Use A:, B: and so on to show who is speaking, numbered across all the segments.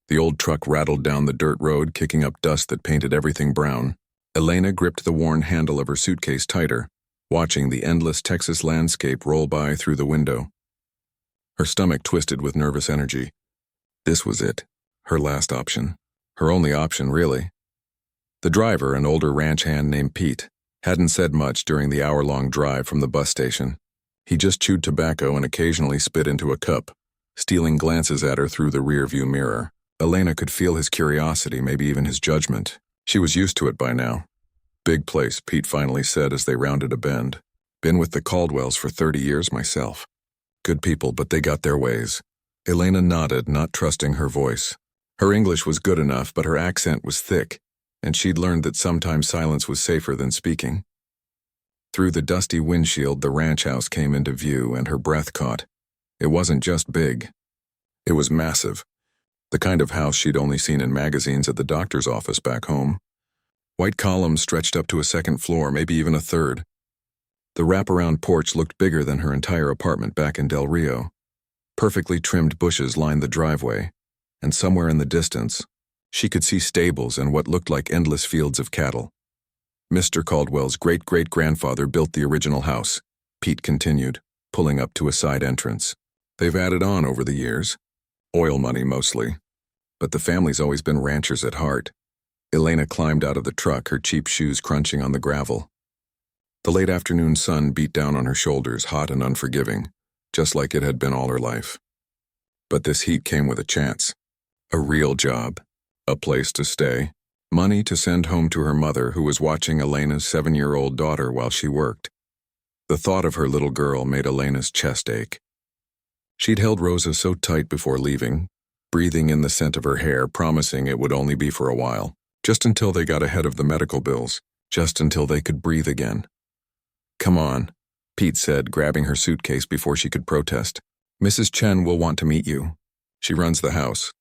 A: The old truck rattled down the dirt road, kicking up dust that painted everything brown. Elena gripped the worn handle of her suitcase tighter, watching the endless Texas landscape roll by through the window. Her stomach twisted with nervous energy. This was it. Her last option. Her only option, really. The driver, an older ranch hand named Pete, hadn't said much during the hour-long drive from the bus station. He just chewed tobacco and occasionally spit into a cup, stealing glances at her through the rearview mirror. Elena could feel his curiosity, maybe even his judgment. She was used to it by now. "Big place," Pete finally said as they rounded a bend. "Been with the Caldwells for 30 years myself. Good people, but they got their ways." Elena nodded, not trusting her voice. Her English was good enough, but her accent was thick, and she'd learned that sometimes silence was safer than speaking. Through the dusty windshield, the ranch house came into view, and her breath caught. It wasn't just big. It was massive. The kind of house she'd only seen in magazines at the doctor's office back home. White columns stretched up to a second floor, maybe even a third. The wraparound porch looked bigger than her entire apartment back in Del Rio. Perfectly trimmed bushes lined the driveway, and somewhere in the distance, she could see stables and what looked like endless fields of cattle. "Mr. Caldwell's great-great-grandfather built the original house," Pete continued, pulling up to a side entrance. "They've added on over the years. Oil money mostly. But the family's always been ranchers at heart." Elena climbed out of the truck, her cheap shoes crunching on the gravel. The late afternoon sun beat down on her shoulders, hot and unforgiving, just like it had been all her life. But this heat came with a chance. A real job. A place to stay. Money to send home to her mother, who was watching Elena's 7-year-old daughter while she worked. The thought of her little girl made Elena's chest ache. She'd held Rosa so tight before leaving, breathing in the scent of her hair, promising it would only be for a while, just until they got ahead of the medical bills, just until they could breathe again. "Come on," Pete said, grabbing her suitcase before she could protest. "Mrs. Chen will want to meet you. She runs the house."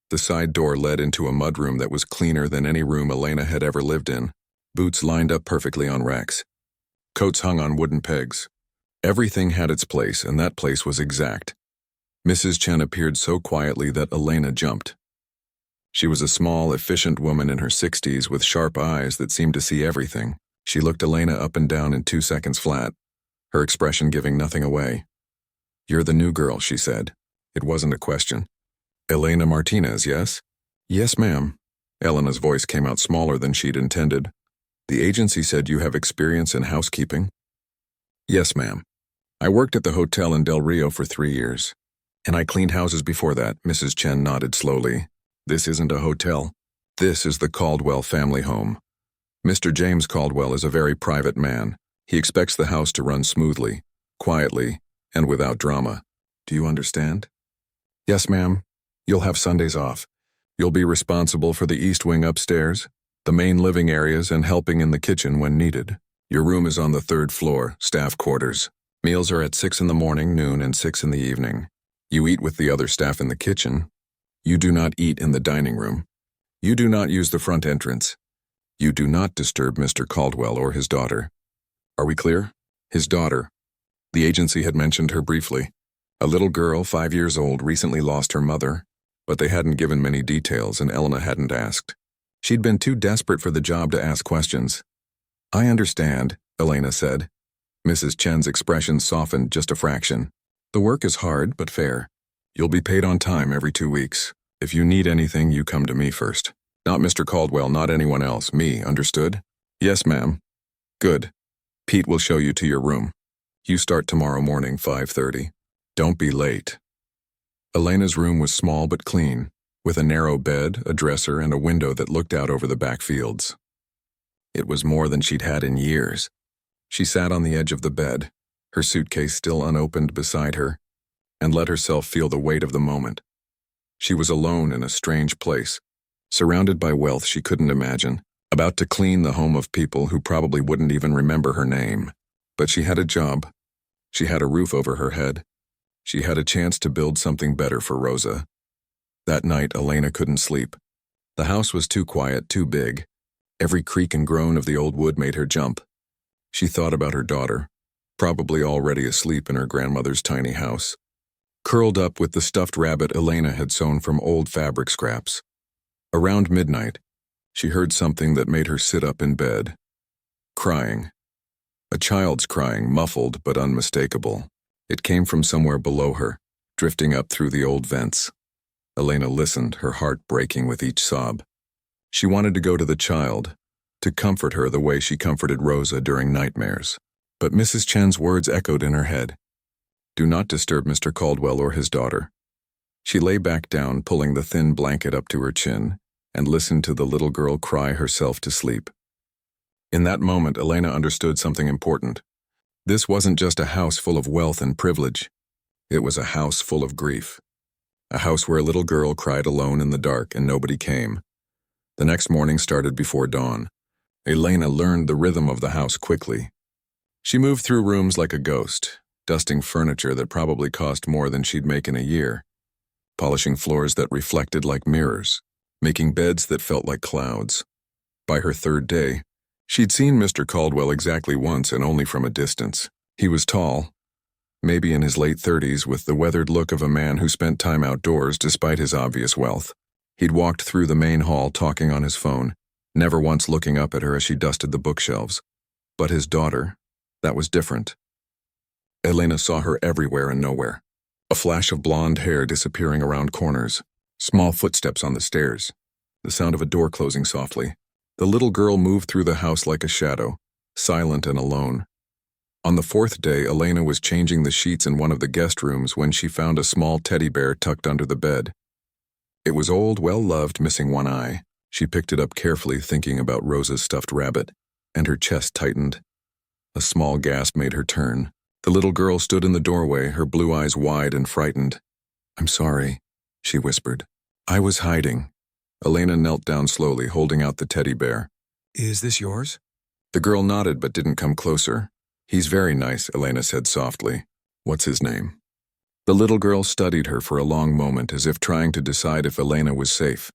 A: The side door led into a mudroom that was cleaner than any room Elena had ever lived in. Boots lined up perfectly on racks. Coats hung on wooden pegs. Everything had its place, and that place was exact. Mrs. Chen appeared so quietly that Elena jumped. She was a small, efficient woman in her 60s with sharp eyes that seemed to see everything. She looked Elena up and down in 2 seconds flat, her expression giving nothing away. "You're the new girl," she said. It wasn't a question. "Elena Martinez, yes?" "Yes, ma'am." Elena's voice came out smaller than she'd intended. "The agency said you have experience in housekeeping?" "Yes, ma'am. I worked at the hotel in Del Rio for 3 years. And I cleaned houses before that." Mrs. Chen nodded slowly. "This isn't a hotel. This is the Caldwell family home. Mr. James Caldwell is a very private man. He expects the house to run smoothly, quietly, and without drama. Do you understand?" "Yes, ma'am. You'll have Sundays off. You'll be responsible for the east wing upstairs, the main living areas, and helping in the kitchen when needed. Your room is on the 3rd floor, staff quarters. Meals are at 6 in the morning, noon, and 6 in the evening. You eat with the other staff in the kitchen. You do not eat in the dining room. You do not use the front entrance. You do not disturb Mr. Caldwell or his daughter." "Are we clear?" "His daughter." The agency had mentioned her briefly. A little girl, 5 years old, recently lost her mother, but they hadn't given many details, and Elena hadn't asked. She'd been too desperate for the job to ask questions. "I understand," Elena said. Mrs. Chen's expression softened just a fraction. "The work is hard, but fair. You'll be paid on time every 2 weeks. If you need anything, you come to me first. Not Mr. Caldwell, not anyone else. Me, understood?" "Yes, ma'am." "Good. Pete will show you to your room. You start tomorrow morning, 5:30. Don't be late." Elena's room was small but clean, with a narrow bed, a dresser, and a window that looked out over the back fields. It was more than she'd had in years. She sat on the edge of the bed, her suitcase still unopened beside her, and let herself feel the weight of the moment. She was alone in a strange place, surrounded by wealth she couldn't imagine, about to clean the home of people who probably wouldn't even remember her name. But she had a job. She had a roof over her head. She had a chance to build something better for Rosa. That night, Elena couldn't sleep. The house was too quiet, too big. Every creak and groan of the old wood made her jump. She thought about her daughter, probably already asleep in her grandmother's tiny house. curled up with the stuffed rabbit Elena had sewn from old fabric scraps. Around midnight, she heard something that made her sit up in bed. Crying. A child's crying, muffled but unmistakable. It came from somewhere below her, drifting up through the old vents. Elena listened, her heart breaking with each sob. She wanted to go to the child, to comfort her the way she comforted Rosa during nightmares. But Mrs. Chen's words echoed in her head. Do not disturb Mr. Caldwell or his daughter. She lay back down, pulling the thin blanket up to her chin, and listened to the little girl cry herself to sleep. In that moment, Elena understood something important. This wasn't just a house full of wealth and privilege. It was a house full of grief. A house where a little girl cried alone in the dark and nobody came. The next morning started before dawn. Elena learned the rhythm of the house quickly. She moved through rooms like a ghost, dusting furniture that probably cost more than she'd make in a year, polishing floors that reflected like mirrors, making beds that felt like clouds. By her third day, she'd seen Mr. Caldwell exactly once and only from a distance. He was tall, maybe in his late 30s, with the weathered look of a man who spent time outdoors despite his obvious wealth. He'd walked through the main hall talking on his phone, never once looking up at her as she dusted the bookshelves. But his daughter, that was different. Elena saw her everywhere and nowhere. A flash of blonde hair disappearing around corners, small footsteps on the stairs, the sound of a door closing softly. The little girl moved through the house like a shadow, silent and alone. On the fourth day, Elena was changing the sheets in one of the guest rooms when she found a small teddy bear tucked under the bed. It was old, well-loved, missing one eye. She picked it up carefully, thinking about Rosa's stuffed rabbit, and her chest tightened. A small gasp made her turn. The little girl stood in the doorway, her blue eyes wide and frightened. "I'm sorry," she whispered. "I was hiding." Elena knelt down slowly, holding out the teddy bear. "Is this yours?" The girl nodded but didn't come closer. "He's very nice," Elena said softly. "What's his name?" The little girl studied her for a long moment, as if trying to decide if Elena was safe.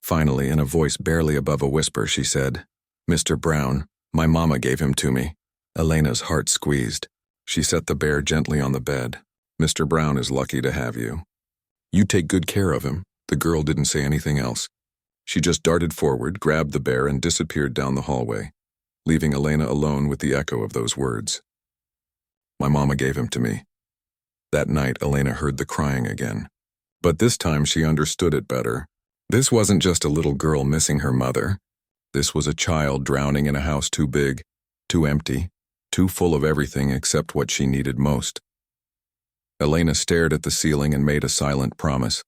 A: Finally, in a voice barely above a whisper, she said, "Mr. Brown. My mama gave him to me." Elena's heart squeezed. She set the bear gently on the bed. "Mr. Brown is lucky to have you. You take good care of him." The girl didn't say anything else. She just darted forward, grabbed the bear, and disappeared down the hallway, leaving Elena alone with the echo of those words. "My mama gave him to me." That night, Elena heard the crying again. But this time she understood it better. This wasn't just a little girl missing her mother. This was a child drowning in a house too big, too empty, too full of everything except what she needed most. Elena stared at the ceiling and made a silent promise.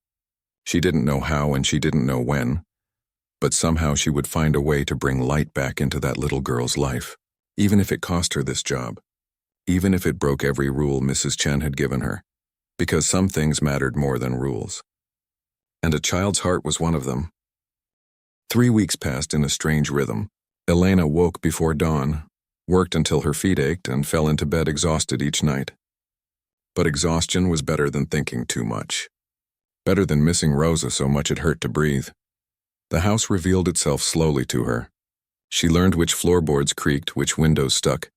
A: She didn't know how and she didn't know when, but somehow she would find a way to bring light back into that little girl's life, even if it cost her this job, even if it broke every rule Mrs. Chen had given her, because some things mattered more than rules. And a child's heart was one of them. 3 weeks passed in a strange rhythm. Elena woke before dawn, worked until her feet ached, and fell into bed exhausted each night. But exhaustion was better than thinking too much. Better than missing Rosa so much it hurt to breathe. The house revealed itself slowly to her. She learned which floorboards creaked, which windows stuck,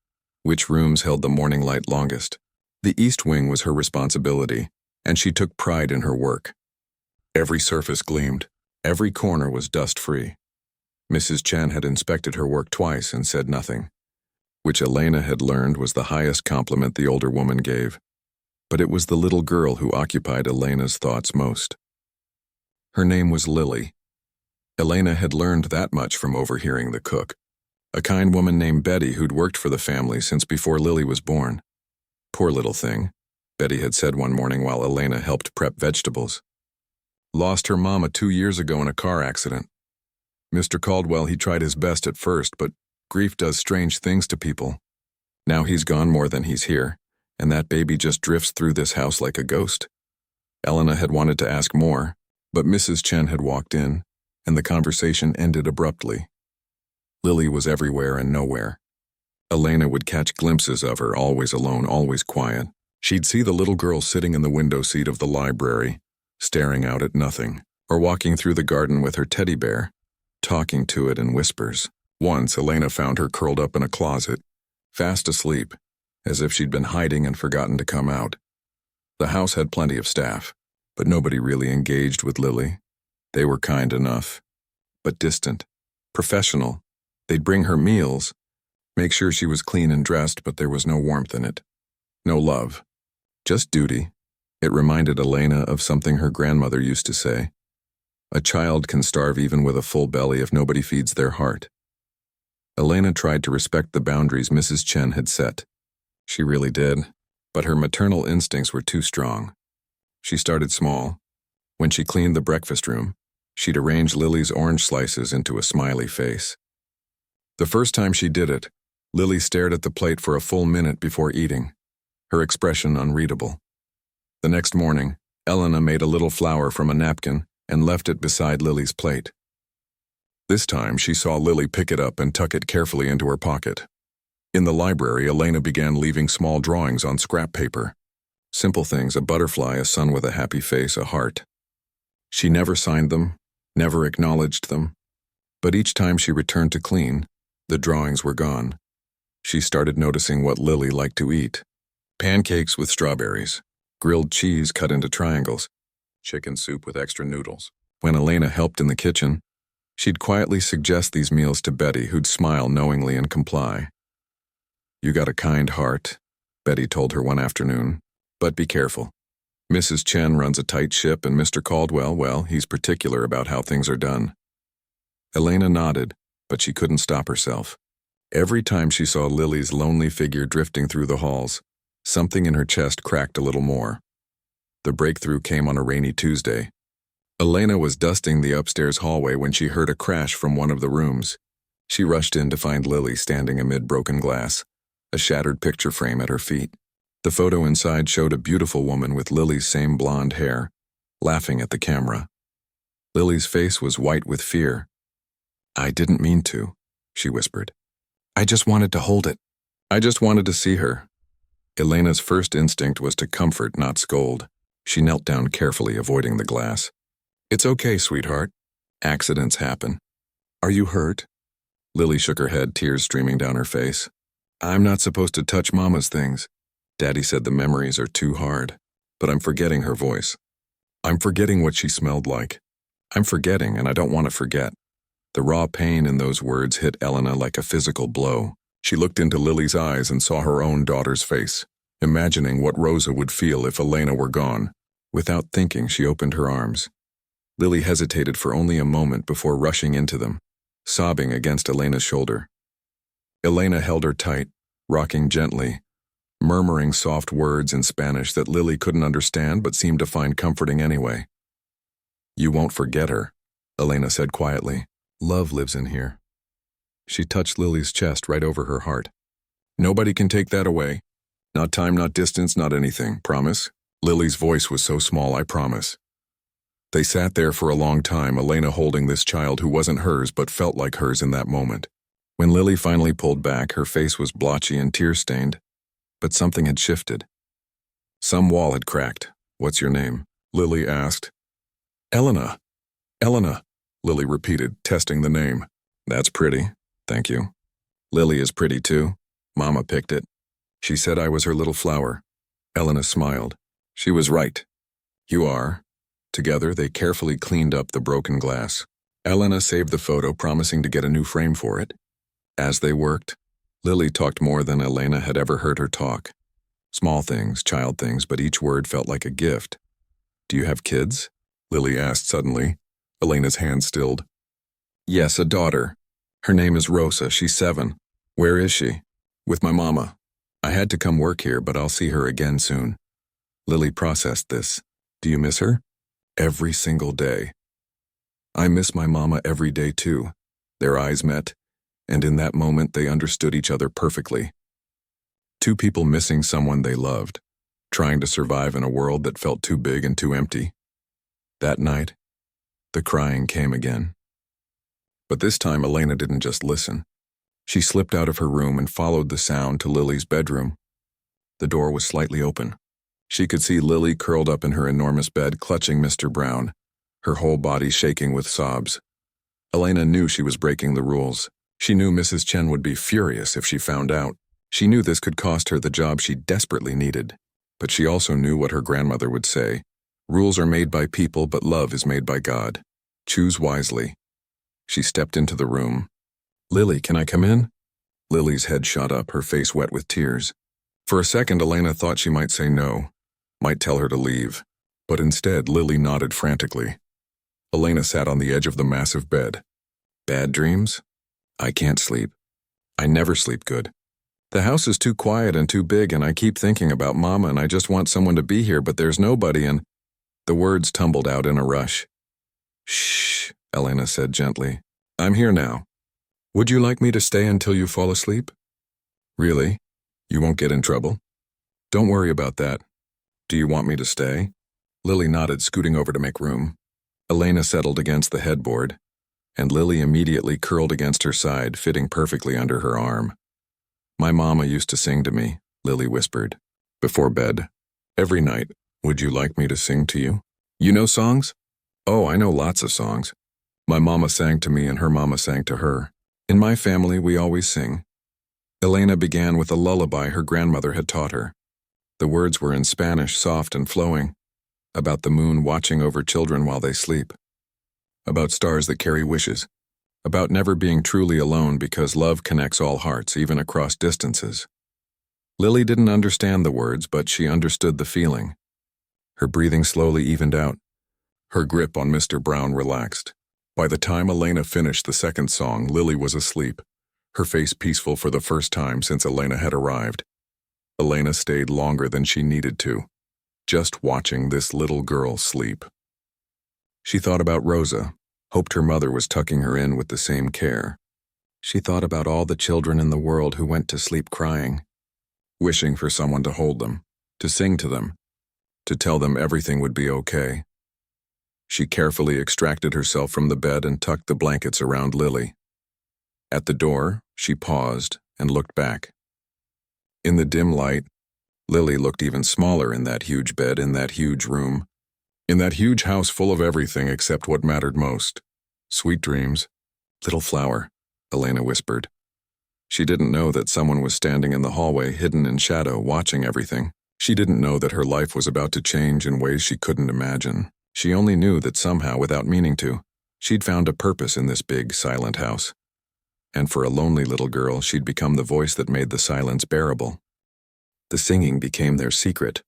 A: which rooms held the morning light longest. The east wing was her responsibility, and she took pride in her work. Every surface gleamed. Every corner was dust-free. Mrs. Chen had inspected her work twice and said nothing, which Elena had learned was the highest compliment the older woman gave. But it was the little girl who occupied Elena's thoughts most. Her name was Lily. Elena had learned that much from overhearing the cook, a kind woman named Betty who'd worked for the family since before Lily was born. "Poor little thing," Betty had said one morning while Elena helped prep vegetables. "Lost her mama 2 years ago in a car accident. Mr. Caldwell, he tried his best at first, but grief does strange things to people. Now he's gone more than he's here, and that baby just drifts through this house like a ghost." Elena had wanted to ask more, but Mrs. Chen had walked in, and the conversation ended abruptly. Lily was everywhere and nowhere. Elena would catch glimpses of her, always alone, always quiet. She'd see the little girl sitting in the window seat of the library, staring out at nothing, or walking through the garden with her teddy bear, talking to it in whispers. Once, Elena found her curled up in a closet, fast asleep, as if she'd been hiding and forgotten to come out. The house had plenty of staff, but nobody really engaged with Lily. They were kind enough, but distant, professional. They'd bring her meals, make sure she was clean and dressed, but there was no warmth in it. No love. Just duty. It reminded Elena of something her grandmother used to say. A child can starve even with a full belly if nobody feeds their heart. Elena tried to respect the boundaries Mrs. Chen had set. She really did, but her maternal instincts were too strong. She started small. When she cleaned the breakfast room, she'd arrange Lily's orange slices into a smiley face. The first time she did it, Lily stared at the plate for a full minute before eating, her expression unreadable. The next morning, Elena made a little flour from a napkin and left it beside Lily's plate. This time, she saw Lily pick it up and tuck it carefully into her pocket. In the library, Elena began leaving small drawings on scrap paper. Simple things, a butterfly, a sun with a happy face, a heart. She never signed them, never acknowledged them. But each time she returned to clean, the drawings were gone. She started noticing what Lily liked to eat. Pancakes with strawberries, grilled cheese cut into triangles, chicken soup with extra noodles. When Elena helped in the kitchen, she'd quietly suggest these meals to Betty, who'd smile knowingly and comply. "You got a kind heart," Betty told her one afternoon, "but be careful. Mrs. Chen runs a tight ship, and Mr. Caldwell, well, he's particular about how things are done." Elena nodded, but she couldn't stop herself. Every time she saw Lily's lonely figure drifting through the halls, something in her chest cracked a little more. The breakthrough came on a rainy Tuesday. Elena was dusting the upstairs hallway when she heard a crash from one of the rooms. She rushed in to find Lily standing amid broken glass, a shattered picture frame at her feet. The photo inside showed a beautiful woman with Lily's same blonde hair, laughing at the camera. Lily's face was white with fear. "I didn't mean to," she whispered. "I just wanted to hold it. I just wanted to see her." Elena's first instinct was to comfort, not scold. She knelt down carefully, avoiding the glass. "It's okay, sweetheart. Accidents happen. Are you hurt?" Lily shook her head, tears streaming down her face. "I'm not supposed to touch Mama's things. Daddy said the memories are too hard. But I'm forgetting her voice. I'm forgetting what she smelled like. I'm forgetting, and I don't want to forget." The raw pain in those words hit Elena like a physical blow. She looked into Lily's eyes and saw her own daughter's face, imagining what Rosa would feel if Elena were gone. Without thinking, she opened her arms. Lily hesitated for only a moment before rushing into them, sobbing against Elena's shoulder. Elena held her tight, rocking gently, murmuring soft words in Spanish that Lily couldn't understand but seemed to find comforting anyway. "You won't forget her," Elena said quietly. "Love lives in here." She touched Lily's chest right over her heart. "Nobody can take that away. Not time, not distance, not anything. Promise?" Lily's voice was so small, "I promise." They sat there for a long time, Elena holding this child who wasn't hers but felt like hers in that moment. When Lily finally pulled back, her face was blotchy and tear-stained, but something had shifted. Some wall had cracked. "What's your name?" Lily asked. "Elena. Elena," Lily repeated, testing the name. "That's pretty. Thank you. Lily is pretty too. Mama picked it. She said I was her little flower." Elena smiled. She was right. "You are." Together, they carefully cleaned up the broken glass. Elena saved the photo, promising to get a new frame for it. As they worked, Lily talked more than Elena had ever heard her talk. Small things, child things, but each word felt like a gift. "Do you have kids?" Lily asked suddenly. Elena's hand stilled. "Yes, a daughter. Her name is Rosa. She's 7. Where is she?" "With my mama. I had to come work here, but I'll see her again soon." Lily processed this. "Do you miss her?" "Every single day." "I miss my mama every day too." Their eyes met, and in that moment they understood each other perfectly. Two people missing someone they loved, trying to survive in a world that felt too big and too empty. That night, the crying came again. But this time Elena didn't just listen. She slipped out of her room and followed the sound to Lily's bedroom. The door was slightly open. She could see Lily curled up in her enormous bed, clutching Mr. Brown, her whole body shaking with sobs. Elena knew she was breaking the rules. She knew Mrs. Chen would be furious if she found out. She knew this could cost her the job she desperately needed. But she also knew what her grandmother would say. Rules are made by people, but love is made by God. Choose wisely. She stepped into the room. Lily, can I come in? Lily's head shot up, her face wet with tears. For a second, Elena thought she might say no, might tell her to leave. But instead, Lily nodded frantically. Elena sat on the edge of the massive bed. Bad dreams? I can't sleep. I never sleep good. The house is too quiet and too big, and I keep thinking about Mama, and I just want someone to be here, but there's nobody, and… The words tumbled out in a rush. Shh, Elena said gently. I'm here now. Would you like me to stay until you fall asleep? Really? You won't get in trouble? Don't worry about that. Do you want me to stay? Lily nodded, scooting over to make room. Elena settled against the headboard, and Lily immediately curled against her side, fitting perfectly under her arm. My mama used to sing to me, Lily whispered, before bed. Every night. Would you like me to sing to you? You know songs? Oh, I know lots of songs. My mama sang to me and her mama sang to her. In my family, we always sing. Elena began with a lullaby her grandmother had taught her. The words were in Spanish, soft and flowing, about the moon watching over children while they sleep, about stars that carry wishes, about never being truly alone because love connects all hearts, even across distances. Lily didn't understand the words, but she understood the feeling. Her breathing slowly evened out. Her grip on Mr. Brown relaxed. By the time Elena finished the second song, Lily was asleep, her face peaceful for the first time since Elena had arrived. Elena stayed longer than she needed to, just watching this little girl sleep. She thought about Rosa, hoped her mother was tucking her in with the same care. She thought about all the children in the world who went to sleep crying, wishing for someone to hold them, to sing to them, to tell them everything would be okay. She carefully extracted herself from the bed and tucked the blankets around Lily. At the door, she paused and looked back. In the dim light, Lily looked even smaller in that huge bed, in that huge room, in that huge house full of everything except what mattered most. Sweet dreams. Little flower, Elena whispered. She didn't know that someone was standing in the hallway, hidden in shadow, watching everything. She didn't know that her life was about to change in ways she couldn't imagine. She only knew that somehow, without meaning to, she'd found a purpose in this big, silent house. And for a lonely little girl, she'd become the voice that made the silence bearable. The singing became their secret.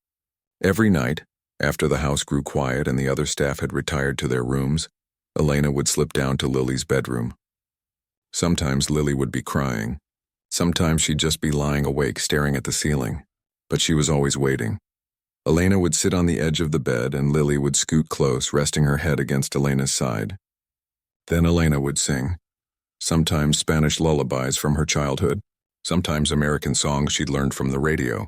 A: Every night, after the house grew quiet and the other staff had retired to their rooms, Elena would slip down to Lily's bedroom. Sometimes Lily would be crying. Sometimes she'd just be lying awake, staring at the ceiling. But she was always waiting. Elena would sit on the edge of the bed and Lily would scoot close, resting her head against Elena's side. Then Elena would sing, sometimes Spanish lullabies from her childhood, sometimes American songs she'd learned from the radio.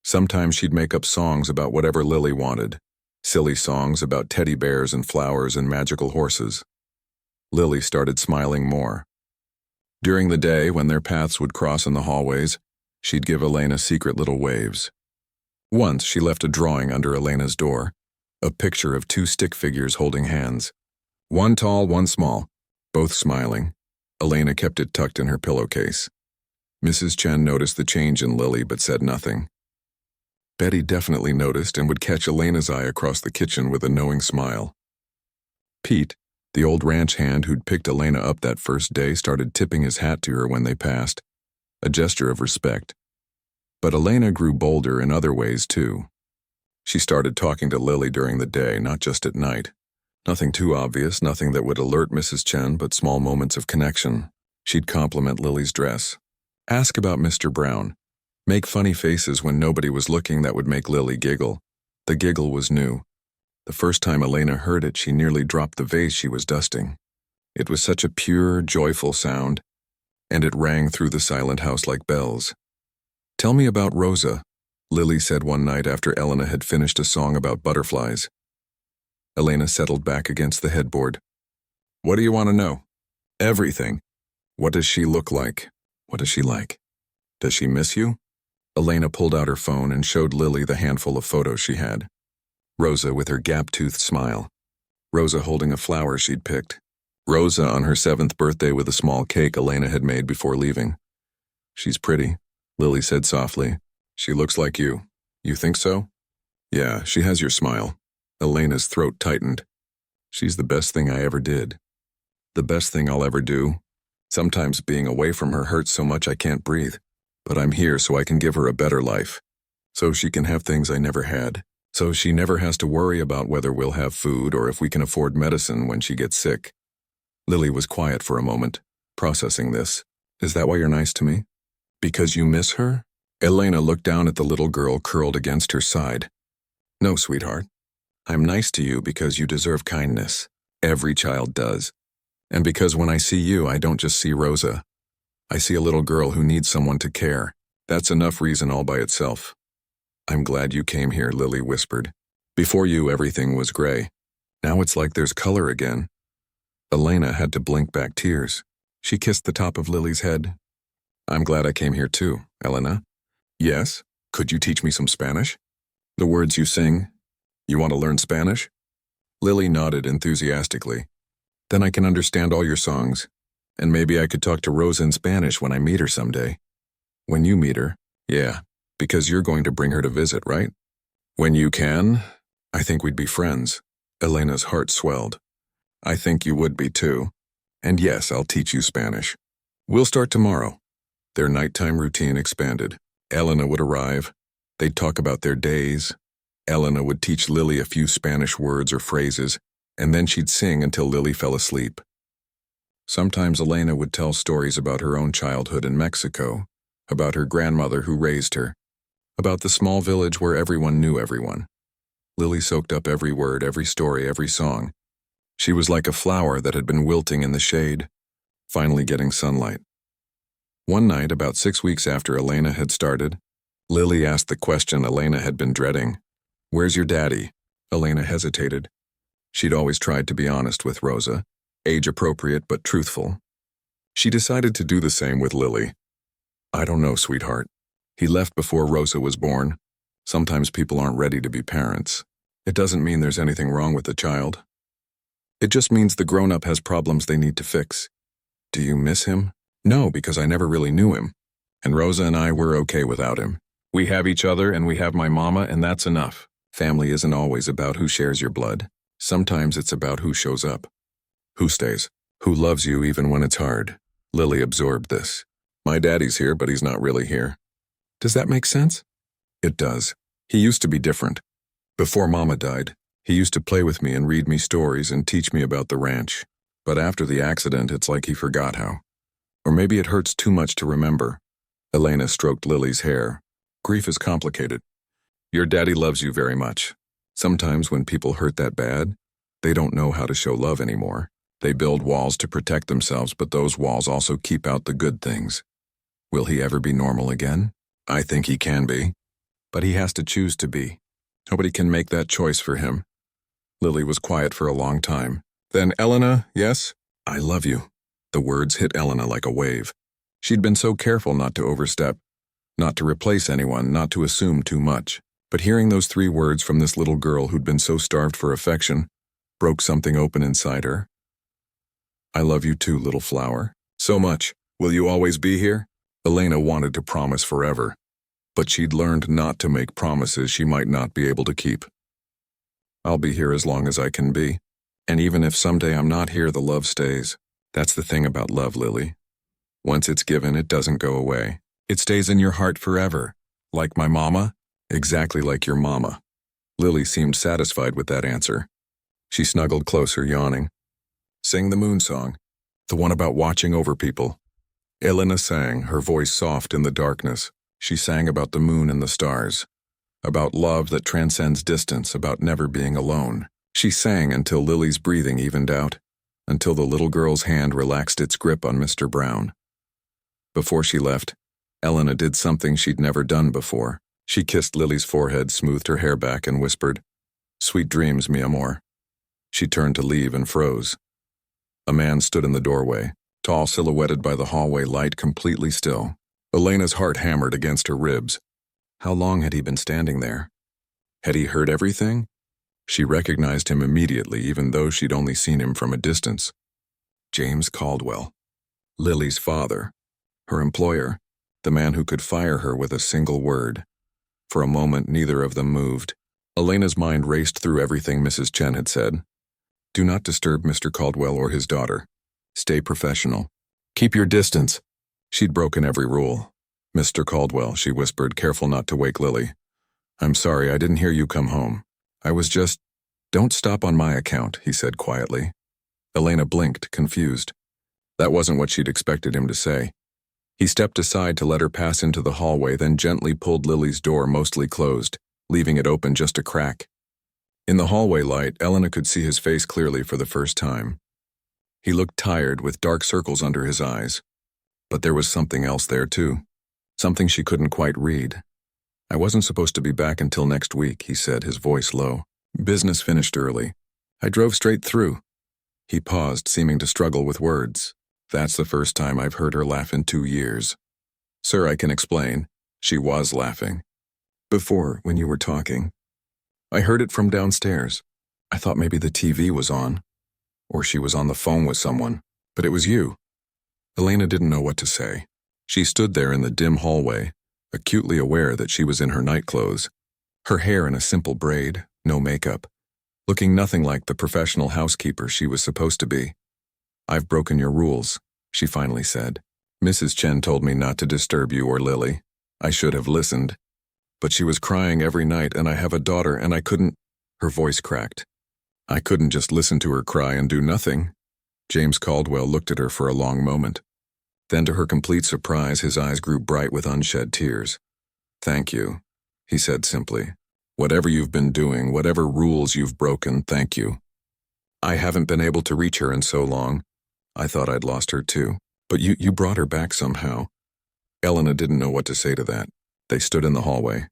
A: Sometimes she'd make up songs about whatever Lily wanted, silly songs about teddy bears and flowers and magical horses. Lily started smiling more. During the day, when their paths would cross in the hallways, she'd give Elena secret little waves. Once she left a drawing under Elena's door, a picture of two stick figures holding hands. One tall, one small, both smiling. Elena kept it tucked in her pillowcase. Mrs. Chen noticed the change in Lily but said nothing. Betty definitely noticed and would catch Elena's eye across the kitchen with a knowing smile. Pete, the old ranch hand who'd picked Elena up that first day, started tipping his hat to her when they passed, a gesture of respect. But Elena grew bolder in other ways too. She started talking to Lily during the day, not just at night. Nothing too obvious, nothing that would alert Mrs. Chen, but small moments of connection. She'd compliment Lily's dress, ask about Mr. Brown, make funny faces when nobody was looking that would make Lily giggle. The giggle was new. The first time Elena heard it, she nearly dropped the vase she was dusting. It was such a pure, joyful sound, and it rang through the silent house like bells. Tell me about Rosa, Lily said one night after Elena had finished a song about butterflies. Elena settled back against the headboard. What do you want to know? Everything. What does she look like? What is she like? Does she miss you? Elena pulled out her phone and showed Lily the handful of photos she had. Rosa with her gap-toothed smile. Rosa holding a flower she'd picked. Rosa on her 7th birthday with a small cake Elena had made before leaving. She's pretty, Lily said softly. She looks like you. You think so? Yeah, she has your smile. Elena's throat tightened. She's the best thing I ever did. The best thing I'll ever do. Sometimes being away from her hurts so much I can't breathe. But I'm here so I can give her a better life. So she can have things I never had. So she never has to worry about whether we'll have food or if we can afford medicine when she gets sick. Lily was quiet for a moment, processing this. Is that why you're nice to me? Because you miss her? Elena looked down at the little girl curled against her side. No, sweetheart. I'm nice to you because you deserve kindness. Every child does. And because when I see you, I don't just see Rosa. I see a little girl who needs someone to care. That's enough reason all by itself. I'm glad you came here, Lily whispered. Before you, everything was gray. Now it's like there's color again. Elena had to blink back tears. She kissed the top of Lily's head. I'm glad I came here too, Elena. Yes? Could you teach me some Spanish? The words you sing. You want to learn Spanish? Lily nodded enthusiastically. Then I can understand all your songs. And maybe I could talk to Rosa in Spanish when I meet her someday. When you meet her, yeah, because you're going to bring her to visit, right? When you can, I think we'd be friends. Elena's heart swelled. I think you would be too. And yes, I'll teach you Spanish. We'll start tomorrow. Their nighttime routine expanded. Elena would arrive. They'd talk about their days. Elena would teach Lily a few Spanish words or phrases, and then she'd sing until Lily fell asleep. Sometimes Elena would tell stories about her own childhood in Mexico, about her grandmother who raised her, about the small village where everyone knew everyone. Lily soaked up every word, every story, every song. She was like a flower that had been wilting in the shade, finally getting sunlight. One night, about 6 weeks after Elena had started, Lily asked the question Elena had been dreading. Where's your daddy? Elena hesitated. She'd always tried to be honest with Rosa, age-appropriate but truthful. She decided to do the same with Lily. I don't know, sweetheart. He left before Rosa was born. Sometimes people aren't ready to be parents. It doesn't mean there's anything wrong with the child. It just means the grown-up has problems they need to fix. Do you miss him? No, because I never really knew him. And Rosa and I were okay without him. We have each other and we have my mama, and that's enough. Family isn't always about who shares your blood. Sometimes it's about who shows up. Who stays. Who loves you even when it's hard. Lily absorbed this. My daddy's here, but he's not really here. Does that make sense? It does. He used to be different. Before Mama died, he used to play with me and read me stories and teach me about the ranch. But after the accident, it's like he forgot how. Or maybe it hurts too much to remember. Elena stroked Lily's hair. Grief is complicated. Your daddy loves you very much. Sometimes when people hurt that bad, they don't know how to show love anymore. They build walls to protect themselves, but those walls also keep out the good things. Will he ever be normal again? I think he can be. But he has to choose to be. Nobody can make that choice for him. Lily was quiet for a long time. Then, Elena, yes? I love you. The words hit Elena like a wave. She'd been so careful not to overstep, not to replace anyone, not to assume too much. But hearing those 3 words from this little girl who'd been so starved for affection broke something open inside her. I love you too, little flower. So much. Will you always be here? Elena wanted to promise forever, but she'd learned not to make promises she might not be able to keep. I'll be here as long as I can be. And even if someday I'm not here, the love stays. That's the thing about love, Lily. Once it's given, it doesn't go away. It stays in your heart forever. Like my mama? Exactly like your mama. Lily seemed satisfied with that answer. She snuggled closer, yawning. Sing the moon song, the one about watching over people. Elena sang, her voice soft in the darkness. She sang about the moon and the stars, about love that transcends distance, about never being alone. She sang until Lily's breathing evened out, until the little girl's hand relaxed its grip on Mr. Brown. Before she left, Elena did something she'd never done before. She kissed Lily's forehead, smoothed her hair back, and whispered, "Sweet dreams, mi amor." She turned to leave and froze. A man stood in the doorway, tall, silhouetted by the hallway light, completely still. Elena's heart hammered against her ribs. How long had he been standing there? Had he heard everything? She recognized him immediately, even though she'd only seen him from a distance. James Caldwell. Lily's father. Her employer. The man who could fire her with a single word. For a moment, neither of them moved. Elena's mind raced through everything Mrs. Chen had said. Do not disturb Mr. Caldwell or his daughter. Stay professional. Keep your distance. She'd broken every rule. Mr. Caldwell, she whispered, careful not to wake Lily. I'm sorry, I didn't hear you come home. I was just... Don't stop on my account, he said quietly. Elena blinked, confused. That wasn't what she'd expected him to say. He stepped aside to let her pass into the hallway, then gently pulled Lily's door mostly closed, leaving it open just a crack. In the hallway light, Elena could see his face clearly for the first time. He looked tired, with dark circles under his eyes. But there was something else there, too. Something she couldn't quite read. I wasn't supposed to be back until next week, he said, his voice low. Business finished early. I drove straight through. He paused, seeming to struggle with words. That's the first time I've heard her laugh in 2 years. Sir, I can explain. She was laughing. Before, when you were talking. I heard it from downstairs. I thought maybe the TV was on. Or she was on the phone with someone. But it was you. Elena didn't know what to say. She stood there in the dim hallway, acutely aware that she was in her nightclothes, her hair in a simple braid, no makeup, looking nothing like the professional housekeeper she was supposed to be. I've broken your rules, she finally said. Mrs. Chen told me not to disturb you or Lily. I should have listened. But she was crying every night, and I have a daughter, and I couldn't... Her voice cracked. I couldn't just listen to her cry and do nothing. James Caldwell looked at her for a long moment. Then, to her complete surprise, his eyes grew bright with unshed tears. Thank you, he said simply. Whatever you've been doing, whatever rules you've broken, thank you. I haven't been able to reach her in so long. I thought I'd lost her too. But you brought her back somehow. Elena didn't know what to say to that. They stood in the hallway.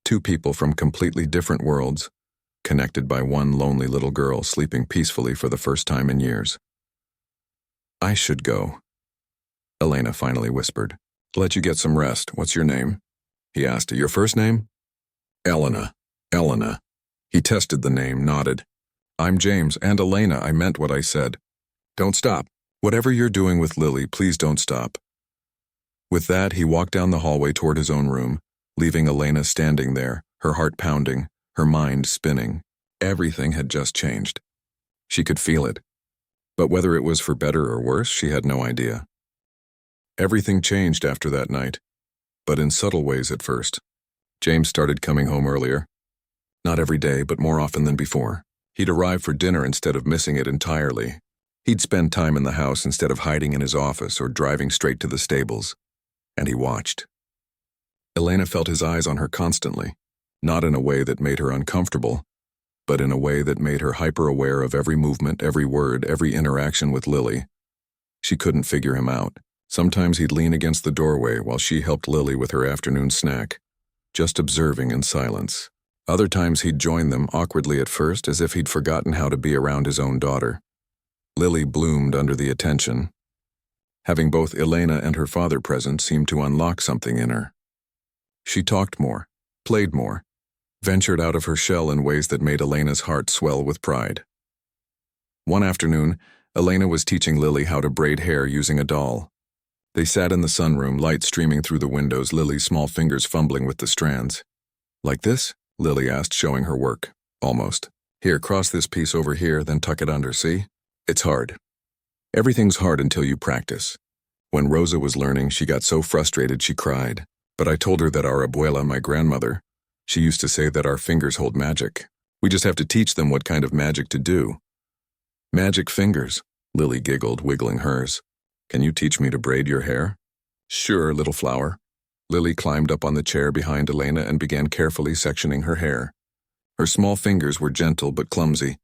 A: 2 people from completely different worlds, connected by one lonely little girl sleeping peacefully for the first time in years. I should go, Elena finally whispered. Let you get some rest. What's your name? He asked. Your first name? Elena. Elena. He tested the name, nodded. I'm James, and Elena, I meant what I said. Don't stop. Whatever you're doing with Lily, please don't stop. With that, he walked down the hallway toward his own room, leaving Elena standing there, her heart pounding, her mind spinning. Everything had just changed. She could feel it. But whether it was for better or worse, she had no idea. Everything changed after that night, but in subtle ways at first. James started coming home earlier. Not every day, but more often than before. He'd arrive for dinner instead of missing it entirely. He'd spend time in the house instead of hiding in his office or driving straight to the stables. And he watched. Elena felt his eyes on her constantly, not in a way that made her uncomfortable, but in a way that made her hyper-aware of every movement, every word, every interaction with Lily. She couldn't figure him out. Sometimes he'd lean against the doorway while she helped Lily with her afternoon snack, just observing in silence. Other times he'd join them, awkwardly at first, as if he'd forgotten how to be around his own daughter. Lily bloomed under the attention. Having both Elena and her father present seemed to unlock something in her. She talked more, played more, ventured out of her shell in ways that made Elena's heart swell with pride. One afternoon, Elena was teaching Lily how to braid hair using a doll. They sat in the sunroom, light streaming through the windows, Lily's small fingers fumbling with the strands. Like this? Lily asked, showing her work. Almost. Here, cross this piece over here, then tuck it under, see? It's hard. Everything's hard until you practice. When Rosa was learning, she got so frustrated she cried. But I told her that our abuela, my grandmother, she used to say that our fingers hold magic. We just have to teach them what kind of magic to do. Magic fingers, Lily giggled, wiggling hers. Can you teach me to braid your hair? Sure, little flower. Lily climbed up on the chair behind Elena and began carefully sectioning her hair. Her small fingers were gentle but clumsy,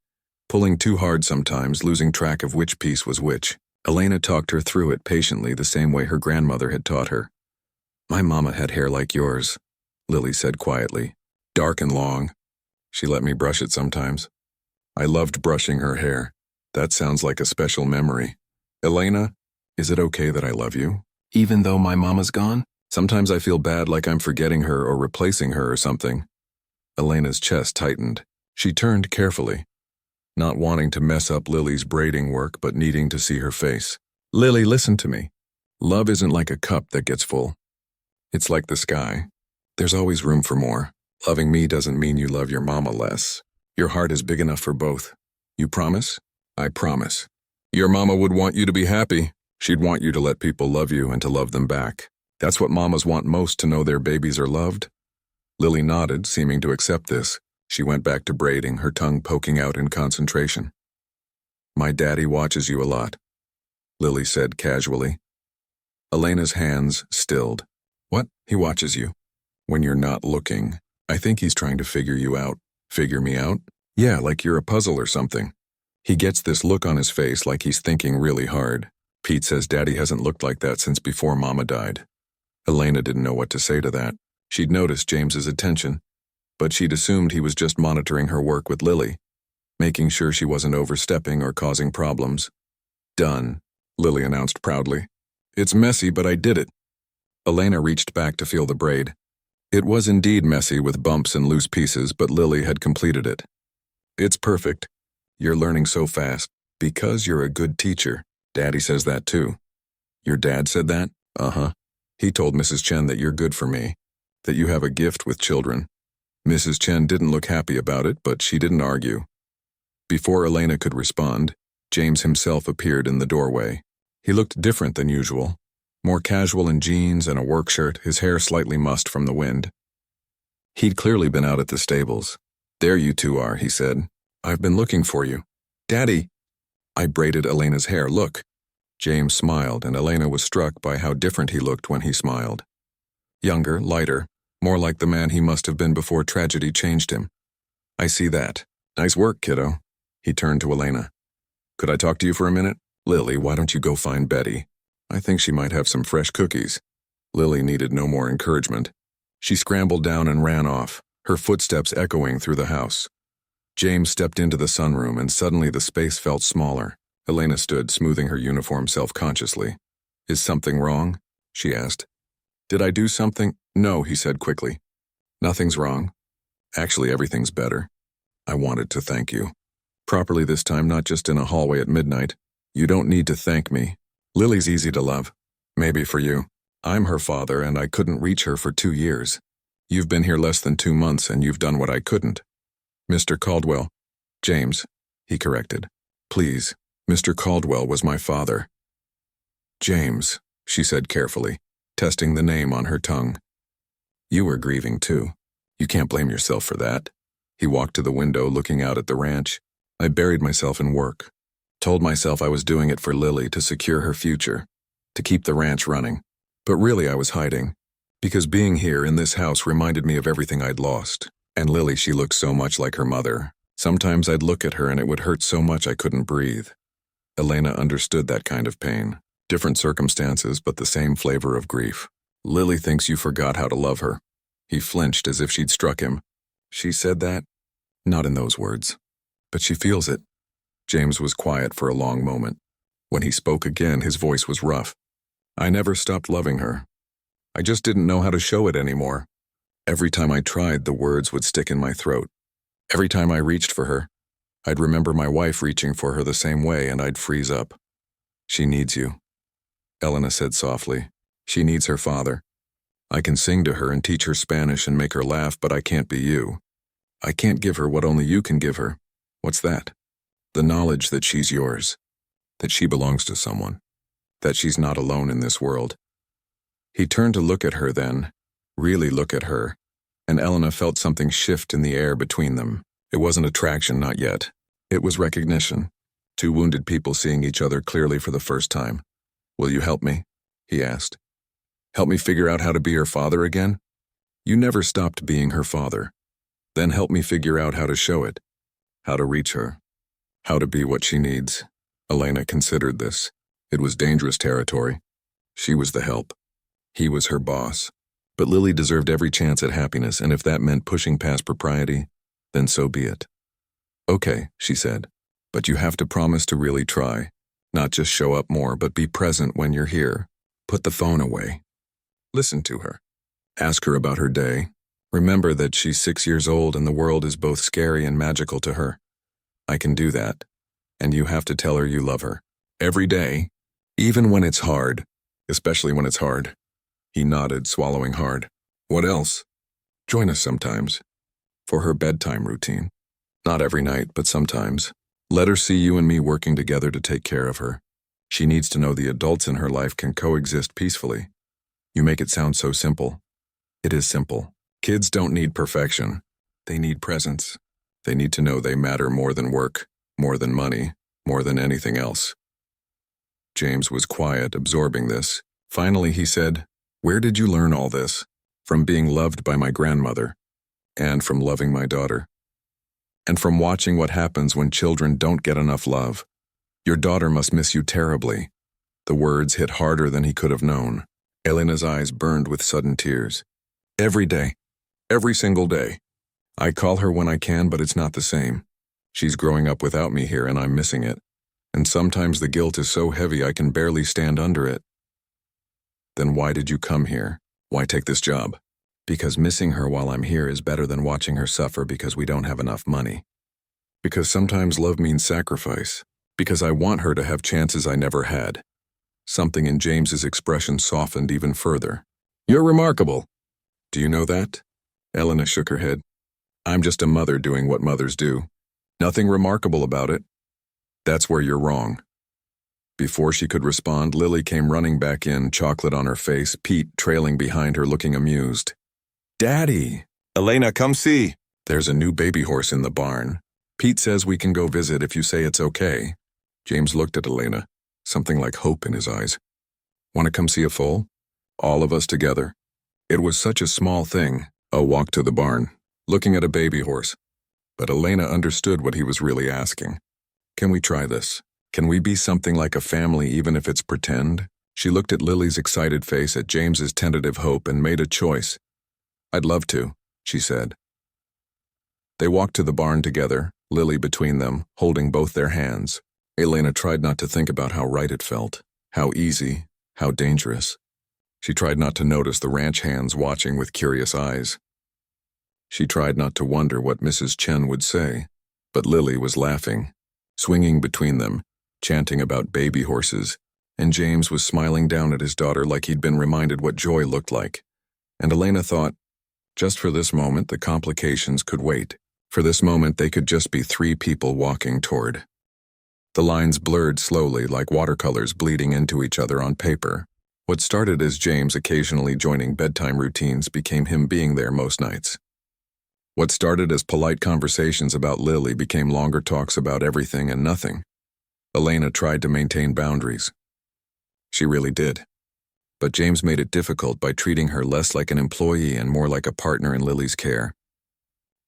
A: pulling too hard sometimes, losing track of which piece was which. Elena talked her through it patiently, the same way her grandmother had taught her. My mama had hair like yours, Lily said quietly. Dark and long. She let me brush it sometimes. I loved brushing her hair. That sounds like a special memory. Elena, is it okay that I love you? Even though my mama's gone? Sometimes I feel bad, like I'm forgetting her or replacing her or something. Elena's chest tightened. She turned carefully, not wanting to mess up Lily's braiding work but needing to see her face. Lily, listen to me. Love isn't like a cup that gets full. It's like the sky. There's always room for more. Loving me doesn't mean you love your mama less. Your heart is big enough for both. You promise? I promise. Your mama would want you to be happy. She'd want you to let people love you and to love them back. That's what mamas want most, to know their babies are loved. Lily nodded, seeming to accept this. She went back to braiding, her tongue poking out in concentration. My daddy watches you a lot, Lily said casually. Elena's hands stilled. What? He watches you? When you're not looking. I think he's trying to figure you out. Figure me out? Yeah, like you're a puzzle or something. He gets this look on his face like he's thinking really hard. Pete says Daddy hasn't looked like that since before Mama died. Elena didn't know what to say to that. She'd noticed James's attention, but she'd assumed he was just monitoring her work with Lily, making sure she wasn't overstepping or causing problems. Done, Lily announced proudly. It's messy, but I did it. Elena reached back to feel the braid. It was indeed messy with bumps and loose pieces, but Lily had completed it. It's perfect. You're learning so fast. Because you're a good teacher. Daddy says that too. Your dad said that? Uh-huh. He told Mrs. Chen that you're good for me, that you have a gift with children. Mrs. Chen didn't look happy about it, but she didn't argue. Before Elena could respond, James himself appeared in the doorway. He looked different than usual, more casual in jeans and a work shirt, his hair slightly mussed from the wind. He'd clearly been out at the stables. There you two are, he said. I've been looking for you. Daddy! I braided Elena's hair, look. James smiled, and Elena was struck by how different he looked when he smiled. Younger, lighter, more like the man he must have been before tragedy changed him. I see that. Nice work, kiddo. He turned to Elena. Could I talk to you for a minute? Lily, why don't you go find Betty? I think she might have some fresh cookies. Lily needed no more encouragement. She scrambled down and ran off, her footsteps echoing through the house. James stepped into the sunroom, and suddenly the space felt smaller. Elena stood, smoothing her uniform self-consciously. Is something wrong? She asked. Did I do something? No, he said quickly. Nothing's wrong. Actually, everything's better. I wanted to thank you. Properly this time, not just in a hallway at midnight. You don't need to thank me. Lily's easy to love. Maybe for you. I'm her father, and I couldn't reach her for 2 years. You've been here less than 2 months, and you've done what I couldn't. Mr. Caldwell. James, he corrected. Please, Mr. Caldwell was my father. James, she said carefully, testing the name on her tongue. You were grieving too. You can't blame yourself for that. He walked to the window, looking out at the ranch. I buried myself in work. Told myself I was doing it for Lily, to secure her future, to keep the ranch running. But really I was hiding, because being here in this house reminded me of everything I'd lost. And Lily, she looked so much like her mother. Sometimes I'd look at her and it would hurt so much I couldn't breathe. Elena understood that kind of pain. Different circumstances, but the same flavor of grief. Lily thinks you forgot how to love her. He flinched as if she'd struck him. She said that? Not in those words. But she feels it. James was quiet for a long moment. When he spoke again, his voice was rough. I never stopped loving her. I just didn't know how to show it anymore. Every time I tried, the words would stick in my throat. Every time I reached for her, I'd remember my wife reaching for her the same way, and I'd freeze up. She needs you, Elena said softly. She needs her father. I can sing to her and teach her Spanish and make her laugh, but I can't be you. I can't give her what only you can give her. What's that? The knowledge that she's yours, that she belongs to someone, that she's not alone in this world. He turned to look at her then, really look at her, and Elena felt something shift in the air between them. It wasn't attraction, not yet. It was recognition. Two wounded people seeing each other clearly for the first time. Will you help me? He asked. Help me figure out how to be her father again? You never stopped being her father. Then help me figure out how to show it, how to reach her, how to be what she needs. Elena considered this. It was dangerous territory. She was the help. He was her boss. But Lily deserved every chance at happiness, and if that meant pushing past propriety, then so be it. Okay, she said, but you have to promise to really try. Not just show up more, but be present when you're here. Put the phone away. Listen to her. Ask her about her day. Remember that she's 6 years old and the world is both scary and magical to her. I can do that. And you have to tell her you love her. Every day. Even when it's hard. Especially when it's hard. He nodded, swallowing hard. What else? Join us sometimes. For her bedtime routine. Not every night, but sometimes. Let her see you and me working together to take care of her. She needs to know the adults in her life can coexist peacefully. You make it sound so simple. It is simple. Kids don't need perfection. They need presence. They need to know they matter more than work, more than money, more than anything else. James was quiet, absorbing this. Finally, he said, "Where did you learn all this?" "From being loved by my grandmother, and from loving my daughter, and from watching what happens when children don't get enough love. Your daughter must miss you terribly." The words hit harder than he could have known. Elena's eyes burned with sudden tears. "Every day. Every single day. I call her when I can, but it's not the same. She's growing up without me here and I'm missing it. And sometimes the guilt is so heavy I can barely stand under it." "Then why did you come here? Why take this job?" "Because missing her while I'm here is better than watching her suffer because we don't have enough money. Because sometimes love means sacrifice. Because I want her to have chances I never had." Something in James's expression softened even further. "You're remarkable. Do you know that?" Elena shook her head. "I'm just a mother doing what mothers do. Nothing remarkable about it." "That's where you're wrong." Before she could respond, Lily came running back in, chocolate on her face, Pete trailing behind her looking amused. "Daddy! Elena, come see! There's a new baby horse in the barn. Pete says we can go visit if you say it's okay." James looked at Elena, something like hope in his eyes. "Want to come see a foal? All of us together?" It was such a small thing, a walk to the barn, looking at a baby horse. But Elena understood what he was really asking. "Can we try this? Can we be something like a family even if it's pretend?" She looked at Lily's excited face, at James's tentative hope, and made a choice. "I'd love to," she said. They walked to the barn together, Lily between them, holding both their hands. Elena tried not to think about how right it felt, how easy, how dangerous. She tried not to notice the ranch hands watching with curious eyes. She tried not to wonder what Mrs. Chen would say, but Lily was laughing, swinging between them, chanting about baby horses, and James was smiling down at his daughter like he'd been reminded what joy looked like. And Elena thought, just for this moment the complications could wait. For this moment they could just be three people walking toward. The lines blurred slowly like watercolors bleeding into each other on paper. What started as James occasionally joining bedtime routines became him being there most nights. What started as polite conversations about Lily became longer talks about everything and nothing. Elena tried to maintain boundaries. She really did. But James made it difficult by treating her less like an employee and more like a partner in Lily's care.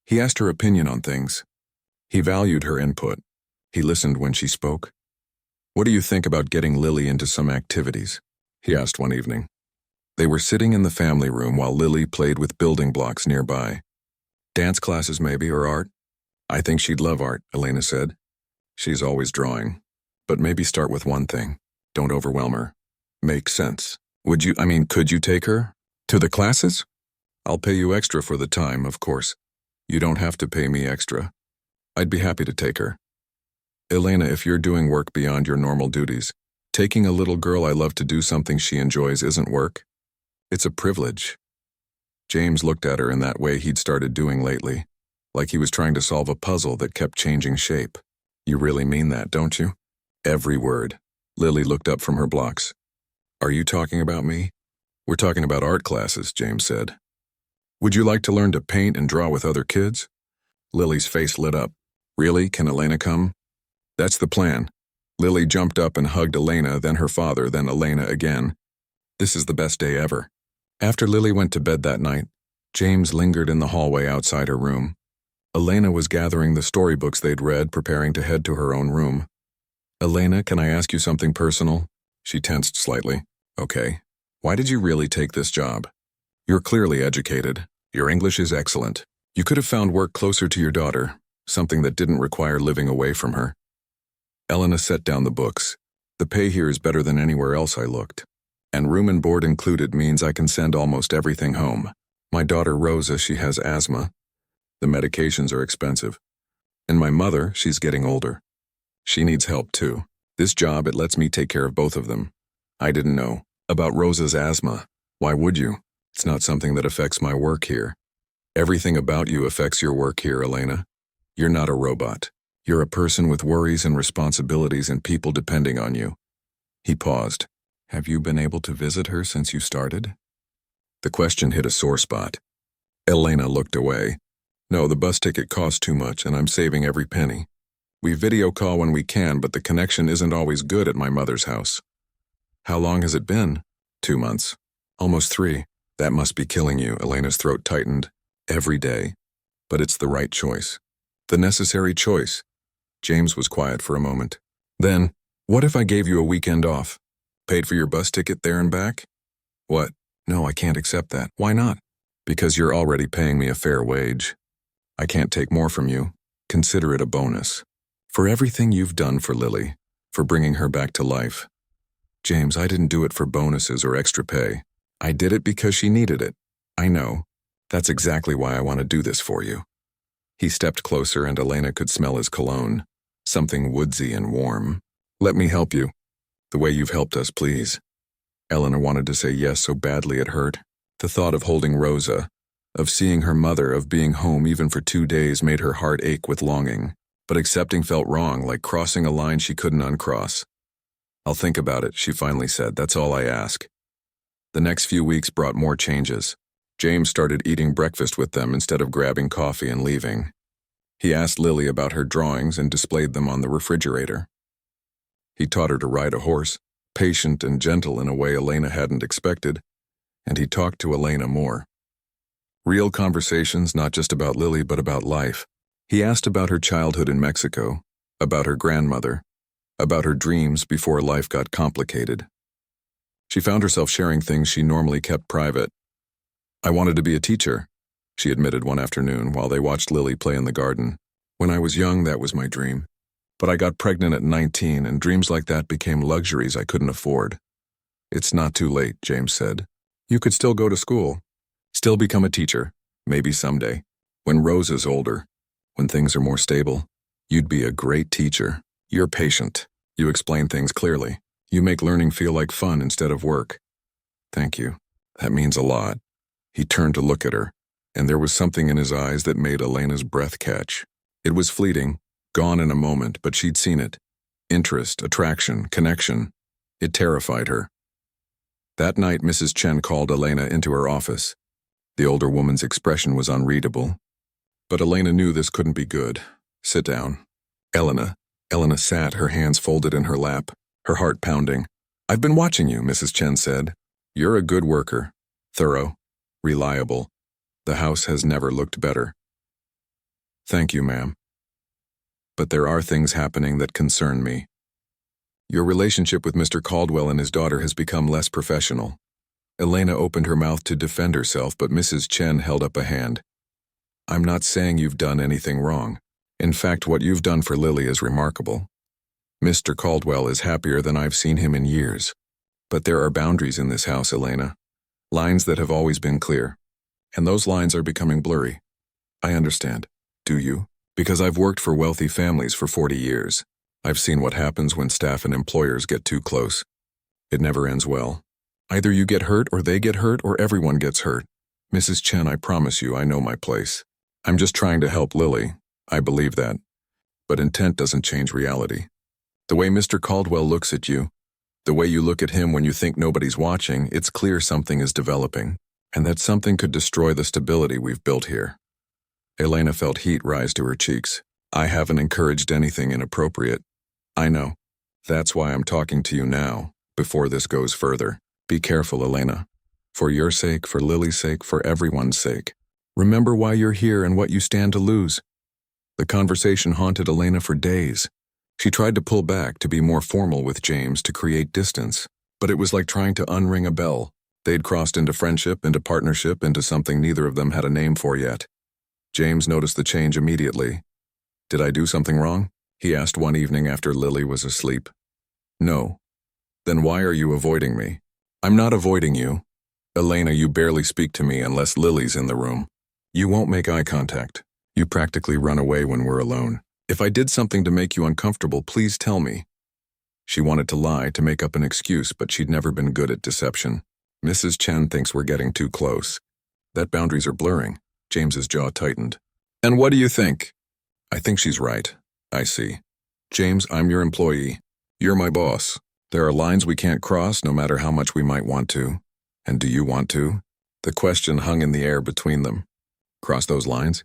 A: He asked her opinion on things. He valued her input. He listened when she spoke. "What do you think about getting Lily into some activities?" he asked one evening. They were sitting in the family room while Lily played with building blocks nearby. "Dance classes maybe, or art?" "I think she'd love art," Elena said. "She's always drawing. But maybe start with one thing. Don't overwhelm her." "Makes sense. Could you take her to the classes?" "I'll pay you extra for the time, of course. You don't have to pay me extra. I'd be happy to take her." "Elena, if you're doing work beyond your normal duties, taking a little girl I love to do something she enjoys isn't work. It's a privilege." James looked at her in that way he'd started doing lately, like he was trying to solve a puzzle that kept changing shape. "You really mean that, don't you?" "Every word." Lily looked up from her blocks. "Are you talking about me?" "We're talking about art classes," James said. "Would you like to learn to paint and draw with other kids?" Lily's face lit up. "Really? Can Elena come?" "That's the plan." Lily jumped up and hugged Elena, then her father, then Elena again. "This is the best day ever." After Lily went to bed that night, James lingered in the hallway outside her room. Elena was gathering the storybooks they'd read, preparing to head to her own room. "Elena, can I ask you something personal?" She tensed slightly. "Okay. Why did you really take this job? You're clearly educated. Your English is excellent. You could have found work closer to your daughter, something that didn't require living away from her." Elena set down the books. "The pay here is better than anywhere else I looked. And room and board included means I can send almost everything home. My daughter Rosa, she has asthma. The medications are expensive. And my mother, she's getting older. She needs help too. This job, it lets me take care of both of them." "I didn't know about Rosa's asthma. Why would you? It's not something that affects my work here." Everything about you affects your work here, Elena. You're not a robot. You're a person with worries and responsibilities and people depending on you. He paused. Have you been able to visit her since you started? The question hit a sore spot. Elena looked away. No, the bus ticket costs too much and I'm saving every penny. We video call when we can, but the connection isn't always good at my mother's house. How long has it been? 2 months. Almost 3. That must be killing you, Elena's throat tightened. Every day. But it's the right choice. The necessary choice. James was quiet for a moment. Then, what if I gave you a weekend off? Paid for your bus ticket there and back? What? No, I can't accept that. Why not? Because you're already paying me a fair wage. I can't take more from you. Consider it a bonus. For everything you've done for Lily, for bringing her back to life. James, I didn't do it for bonuses or extra pay. I did it because she needed it. I know. That's exactly why I want to do this for you. He stepped closer and Elena could smell his cologne. Something woodsy and warm. Let me help you. The way you've helped us, please. Elena wanted to say yes so badly it hurt. The thought of holding Rosa, of seeing her mother, of being home even for 2 days made her heart ache with longing. But accepting felt wrong, like crossing a line she couldn't uncross. I'll think about it, she finally said. That's all I ask. The next few weeks brought more changes. James started eating breakfast with them instead of grabbing coffee and leaving. He asked Lily about her drawings and displayed them on the refrigerator. He taught her to ride a horse, patient and gentle in a way Elena hadn't expected, and he talked to Elena more. Real conversations, not just about Lily but about life. He asked about her childhood in Mexico, about her grandmother, about her dreams before life got complicated. She found herself sharing things she normally kept private. I wanted to be a teacher, she admitted one afternoon while they watched Lily play in the garden. When I was young, that was my dream. But I got pregnant at 19, and dreams like that became luxuries I couldn't afford. It's not too late, James said. You could still go to school, still become a teacher, maybe someday. When Rosa's older, when things are more stable, you'd be a great teacher. You're patient. You explain things clearly. You make learning feel like fun instead of work. Thank you. That means a lot. He turned to look at her, and there was something in his eyes that made Elena's breath catch. It was fleeting, gone in a moment, but she'd seen it. Interest, attraction, connection. It terrified her. That night, Mrs. Chen called Elena into her office. The older woman's expression was unreadable. But Elena knew this couldn't be good. Sit down. Elena sat, her hands folded in her lap, her heart pounding. I've been watching you, Mrs. Chen said. You're a good worker. Thorough. Reliable. The house has never looked better. Thank you, ma'am. But there are things happening that concern me. Your relationship with Mr. Caldwell and his daughter has become less professional. Elena opened her mouth to defend herself, but Mrs. Chen held up a hand. I'm not saying you've done anything wrong. In fact, what you've done for Lily is remarkable. Mr. Caldwell is happier than I've seen him in years. But there are boundaries in this house, Elena. Lines that have always been clear. And those lines are becoming blurry. I understand. Do you? Because I've worked for wealthy families for 40 years. I've seen what happens when staff and employers get too close. It never ends well. Either you get hurt or they get hurt or everyone gets hurt. Mrs. Chen, I promise you I know my place. I'm just trying to help Lily. I believe that. But intent doesn't change reality. The way Mr. Caldwell looks at you, the way you look at him when you think nobody's watching, it's clear something is developing, and that something could destroy the stability we've built here. Elena felt heat rise to her cheeks. I haven't encouraged anything inappropriate. I know. That's why I'm talking to you now, before this goes further. Be careful, Elena. For your sake, for Lily's sake, for everyone's sake. Remember why you're here and what you stand to lose. The conversation haunted Elena for days. She tried to pull back, to be more formal with James, to create distance. But it was like trying to unring a bell. They'd crossed into friendship, into partnership, into something neither of them had a name for yet. James noticed the change immediately. Did I do something wrong? He asked one evening after Lily was asleep. No. Then why are you avoiding me? I'm not avoiding you. Elena, you barely speak to me unless Lily's in the room. You won't make eye contact. You practically run away when we're alone. If I did something to make you uncomfortable, please tell me. She wanted to lie, to make up an excuse, but she'd never been good at deception. Mrs. Chen thinks we're getting too close. That boundaries are blurring. James's jaw tightened. And what do you think? I think she's right. I see. James, I'm your employee. You're my boss. There are lines we can't cross no matter how much we might want to. And do you want to? The question hung in the air between them. Cross those lines?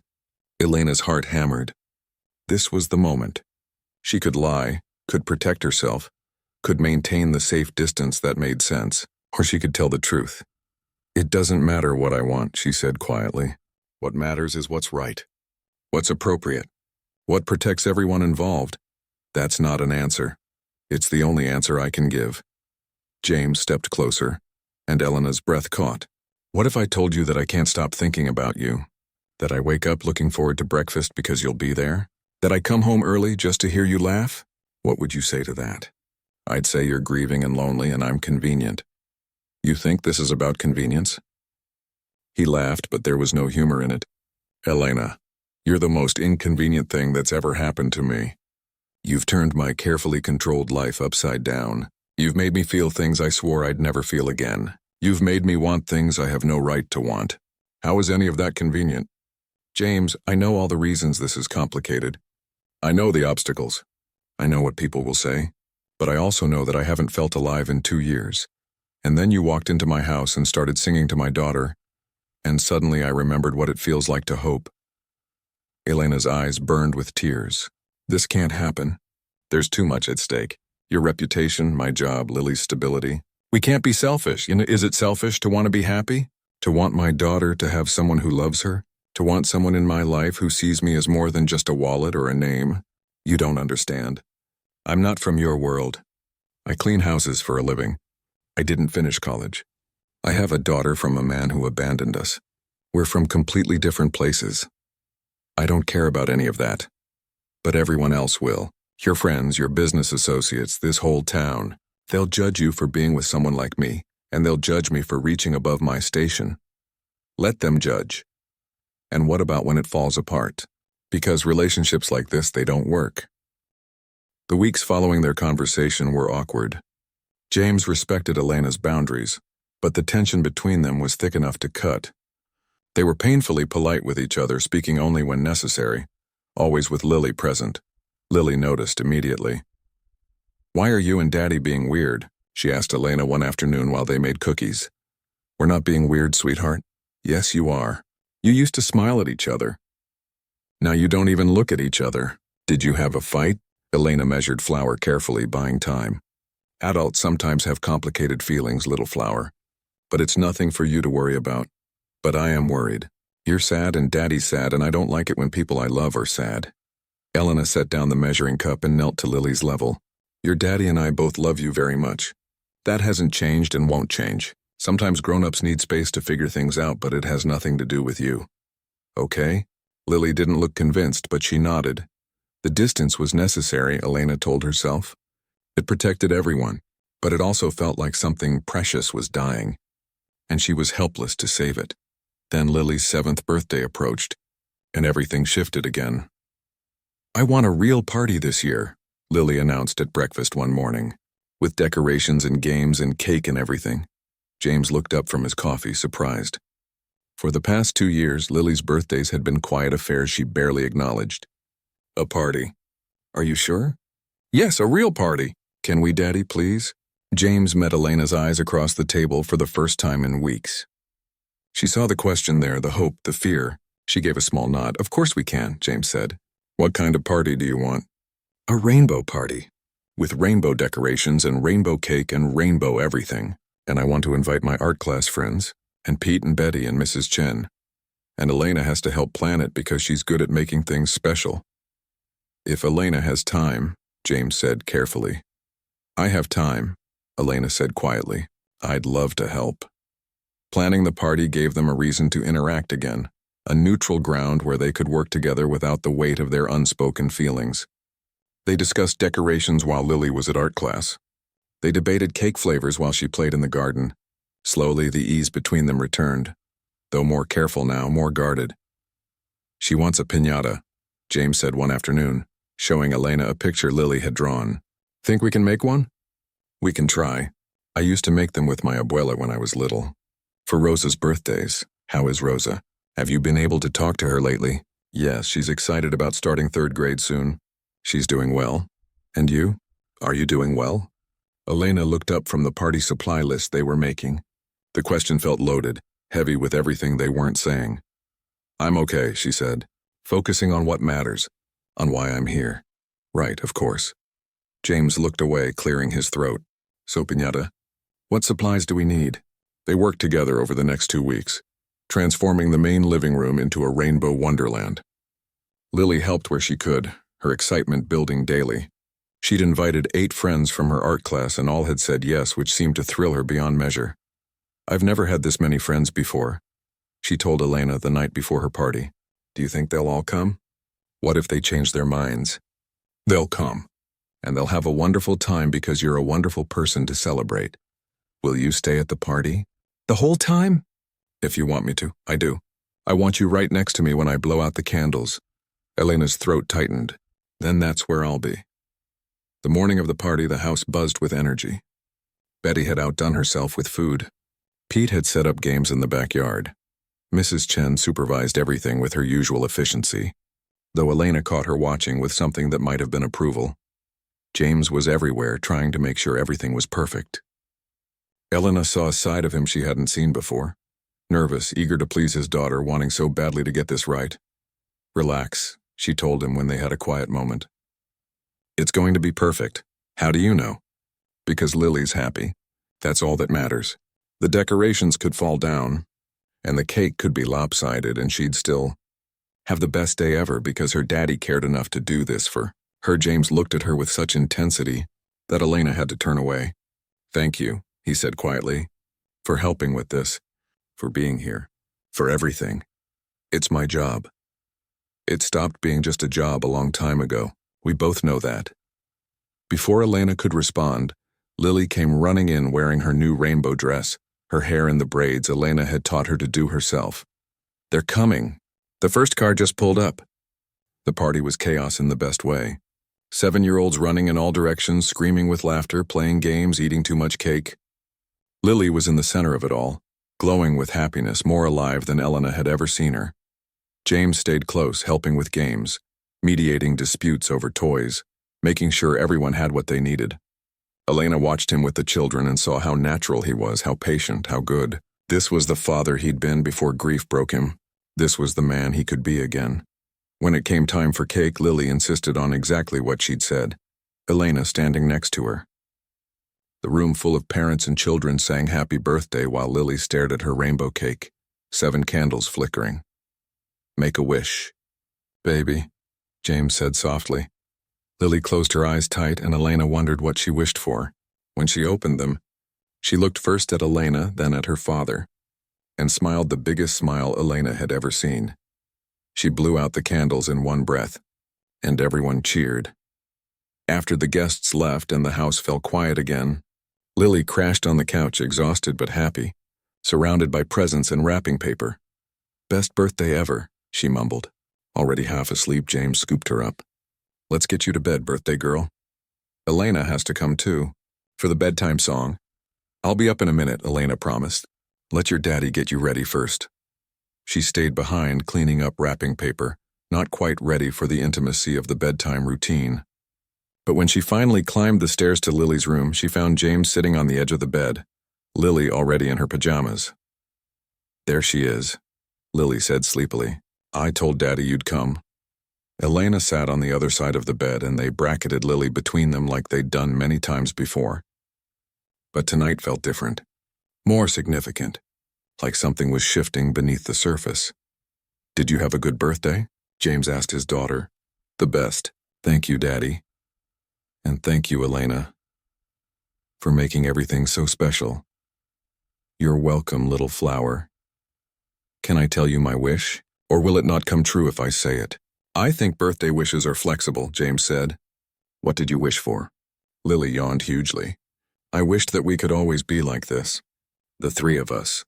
A: Elena's heart hammered. This was the moment. She could lie, could protect herself, could maintain the safe distance that made sense, or she could tell the truth. It doesn't matter what I want, she said quietly. What matters is what's right. What's appropriate. What protects everyone involved. That's not an answer. It's the only answer I can give. James stepped closer, and Elena's breath caught. What if I told you that I can't stop thinking about you? That I wake up looking forward to breakfast because you'll be there? That I come home early just to hear you laugh? What would you say to that? I'd say you're grieving and lonely and I'm convenient. You think this is about convenience? He laughed, but there was no humor in it. Elena, you're the most inconvenient thing that's ever happened to me. You've turned my carefully controlled life upside down. You've made me feel things I swore I'd never feel again. You've made me want things I have no right to want. How is any of that convenient? James, I know all the reasons this is complicated. I know the obstacles. I know what people will say. But I also know that I haven't felt alive in 2 years. And then you walked into my house and started singing to my daughter, and suddenly I remembered what it feels like to hope. Elena's eyes burned with tears. This can't happen. There's too much at stake. Your reputation, my job, Lily's stability. We can't be selfish. Is it selfish to want to be happy? To want my daughter to have someone who loves her? To want someone in my life who sees me as more than just a wallet or a name? You don't understand. I'm not from your world. I clean houses for a living. I didn't finish college. I have a daughter from a man who abandoned us. We're from completely different places. I don't care about any of that. But everyone else will. Your friends, your business associates, this whole town. They'll judge you for being with someone like me, and they'll judge me for reaching above my station. Let them judge. And what about when it falls apart? Because relationships like this, they don't work. The weeks following their conversation were awkward. James respected Elena's boundaries, but the tension between them was thick enough to cut. They were painfully polite with each other, speaking only when necessary, always with Lily present. Lily noticed immediately. Why are you and Daddy being weird? She asked Elena one afternoon while they made cookies. We're not being weird, sweetheart. Yes, you are. You used to smile at each other. Now you don't even look at each other. Did you have a fight? Elena measured Flower carefully, buying time. Adults sometimes have complicated feelings, little Flower. But it's nothing for you to worry about. But I am worried. You're sad and Daddy's sad, and I don't like it when people I love are sad. Elena set down the measuring cup and knelt to Lily's level. Your daddy and I both love you very much. That hasn't changed and won't change. Sometimes grown-ups need space to figure things out, but it has nothing to do with you. Okay? Lily didn't look convinced, but she nodded. The distance was necessary, Elena told herself. It protected everyone, but it also felt like something precious was dying, and she was helpless to save it. Then Lily's 7th birthday approached, and everything shifted again. I want a real party this year, Lily announced at breakfast one morning, with decorations and games and cake and everything. James looked up from his coffee, surprised. For the past 2 years, Lily's birthdays had been quiet affairs she barely acknowledged. A party. Are you sure? Yes, a real party. Can we, Daddy, please? James met Elena's eyes across the table for the first time in weeks. She saw the question there, the hope, the fear. She gave a small nod. Of course we can, James said. What kind of party do you want? A rainbow party, with rainbow decorations and rainbow cake and rainbow everything. And I want to invite my art class friends, and Pete and Betty and Mrs. Chen. And Elena has to help plan it because she's good at making things special. If Elena has time, James said carefully. I have time, Elena said quietly. I'd love to help. Planning the party gave them a reason to interact again, a neutral ground where they could work together without the weight of their unspoken feelings. They discussed decorations while Lily was at art class. They debated cake flavors while she played in the garden. Slowly, the ease between them returned, though more careful now, more guarded. She wants a piñata, James said one afternoon, showing Elena a picture Lily had drawn. Think we can make one? We can try. I used to make them with my abuela when I was little. For Rosa's birthdays. How is Rosa? Have you been able to talk to her lately? Yes, she's excited about starting 3rd grade soon. She's doing well. And you? Are you doing well? Elena looked up from the party supply list they were making. The question felt loaded, heavy with everything they weren't saying. I'm okay, she said, focusing on what matters, on why I'm here. Right, of course. James looked away, clearing his throat. So, Piñata, what supplies do we need? They worked together over the next 2 weeks, transforming the main living room into a rainbow wonderland. Lily helped where she could, her excitement building daily. She'd invited 8 friends from her art class and all had said yes, which seemed to thrill her beyond measure. I've never had this many friends before, she told Elena the night before her party. Do you think they'll all come? What if they change their minds? They'll come, and they'll have a wonderful time because you're a wonderful person to celebrate. Will you stay at the party? The whole time? If you want me to, I do. I want you right next to me when I blow out the candles. Elena's throat tightened. Then that's where I'll be. The morning of the party, the house buzzed with energy. Betty had outdone herself with food. Pete had set up games in the backyard. Mrs. Chen supervised everything with her usual efficiency, though Elena caught her watching with something that might have been approval. James was everywhere, trying to make sure everything was perfect. Elena saw a side of him she hadn't seen before. Nervous, eager to please his daughter, wanting so badly to get this right. Relax, she told him when they had a quiet moment. It's going to be perfect. How do you know? Because Lily's happy. That's all that matters. The decorations could fall down, and the cake could be lopsided, and she'd still have the best day ever because her daddy cared enough to do this for her. James looked at her with such intensity that Elena had to turn away. Thank you, he said quietly, for helping with this, for being here, for everything. It's my job. It stopped being just a job a long time ago. We both know that. Before Elena could respond, Lily came running in wearing her new rainbow dress, her hair in the braids Elena had taught her to do herself. They're coming. The first car just pulled up. The party was chaos in the best way. 7-year-olds running in all directions, screaming with laughter, playing games, eating too much cake. Lily was in the center of it all, glowing with happiness, more alive than Elena had ever seen her. James stayed close, helping with games, mediating disputes over toys, making sure everyone had what they needed. Elena watched him with the children and saw how natural he was, how patient, how good. This was the father he'd been before grief broke him. This was the man he could be again. When it came time for cake, Lily insisted on exactly what she'd said, Elena standing next to her. The room full of parents and children sang happy birthday while Lily stared at her rainbow cake, 7 candles flickering. Make a wish. Baby, James said softly. Lily closed her eyes tight and Elena wondered what she wished for. When she opened them, she looked first at Elena, then at her father, and smiled the biggest smile Elena had ever seen. She blew out the candles in one breath, and everyone cheered. After the guests left and the house fell quiet again, Lily crashed on the couch, exhausted but happy, surrounded by presents and wrapping paper. Best birthday ever, she mumbled. Already half asleep, James scooped her up. Let's get you to bed, birthday girl. Elena has to come too, for the bedtime song. I'll be up in a minute, Elena promised. Let your daddy get you ready first. She stayed behind, cleaning up wrapping paper, not quite ready for the intimacy of the bedtime routine. But when she finally climbed the stairs to Lily's room, she found James sitting on the edge of the bed, Lily already in her pajamas. There she is, Lily said sleepily. I told Daddy you'd come. Elena sat on the other side of the bed and they bracketed Lily between them like they'd done many times before. But tonight felt different, more significant, like something was shifting beneath the surface. Did you have a good birthday? James asked his daughter. The best. Thank you, Daddy. And thank you, Elena, for making everything so special. You're welcome, little flower. Can I tell you my wish, or will it not come true if I say it? I think birthday wishes are flexible, James said. What did you wish for? Lily yawned hugely. I wished that we could always be like this. The 3 of us.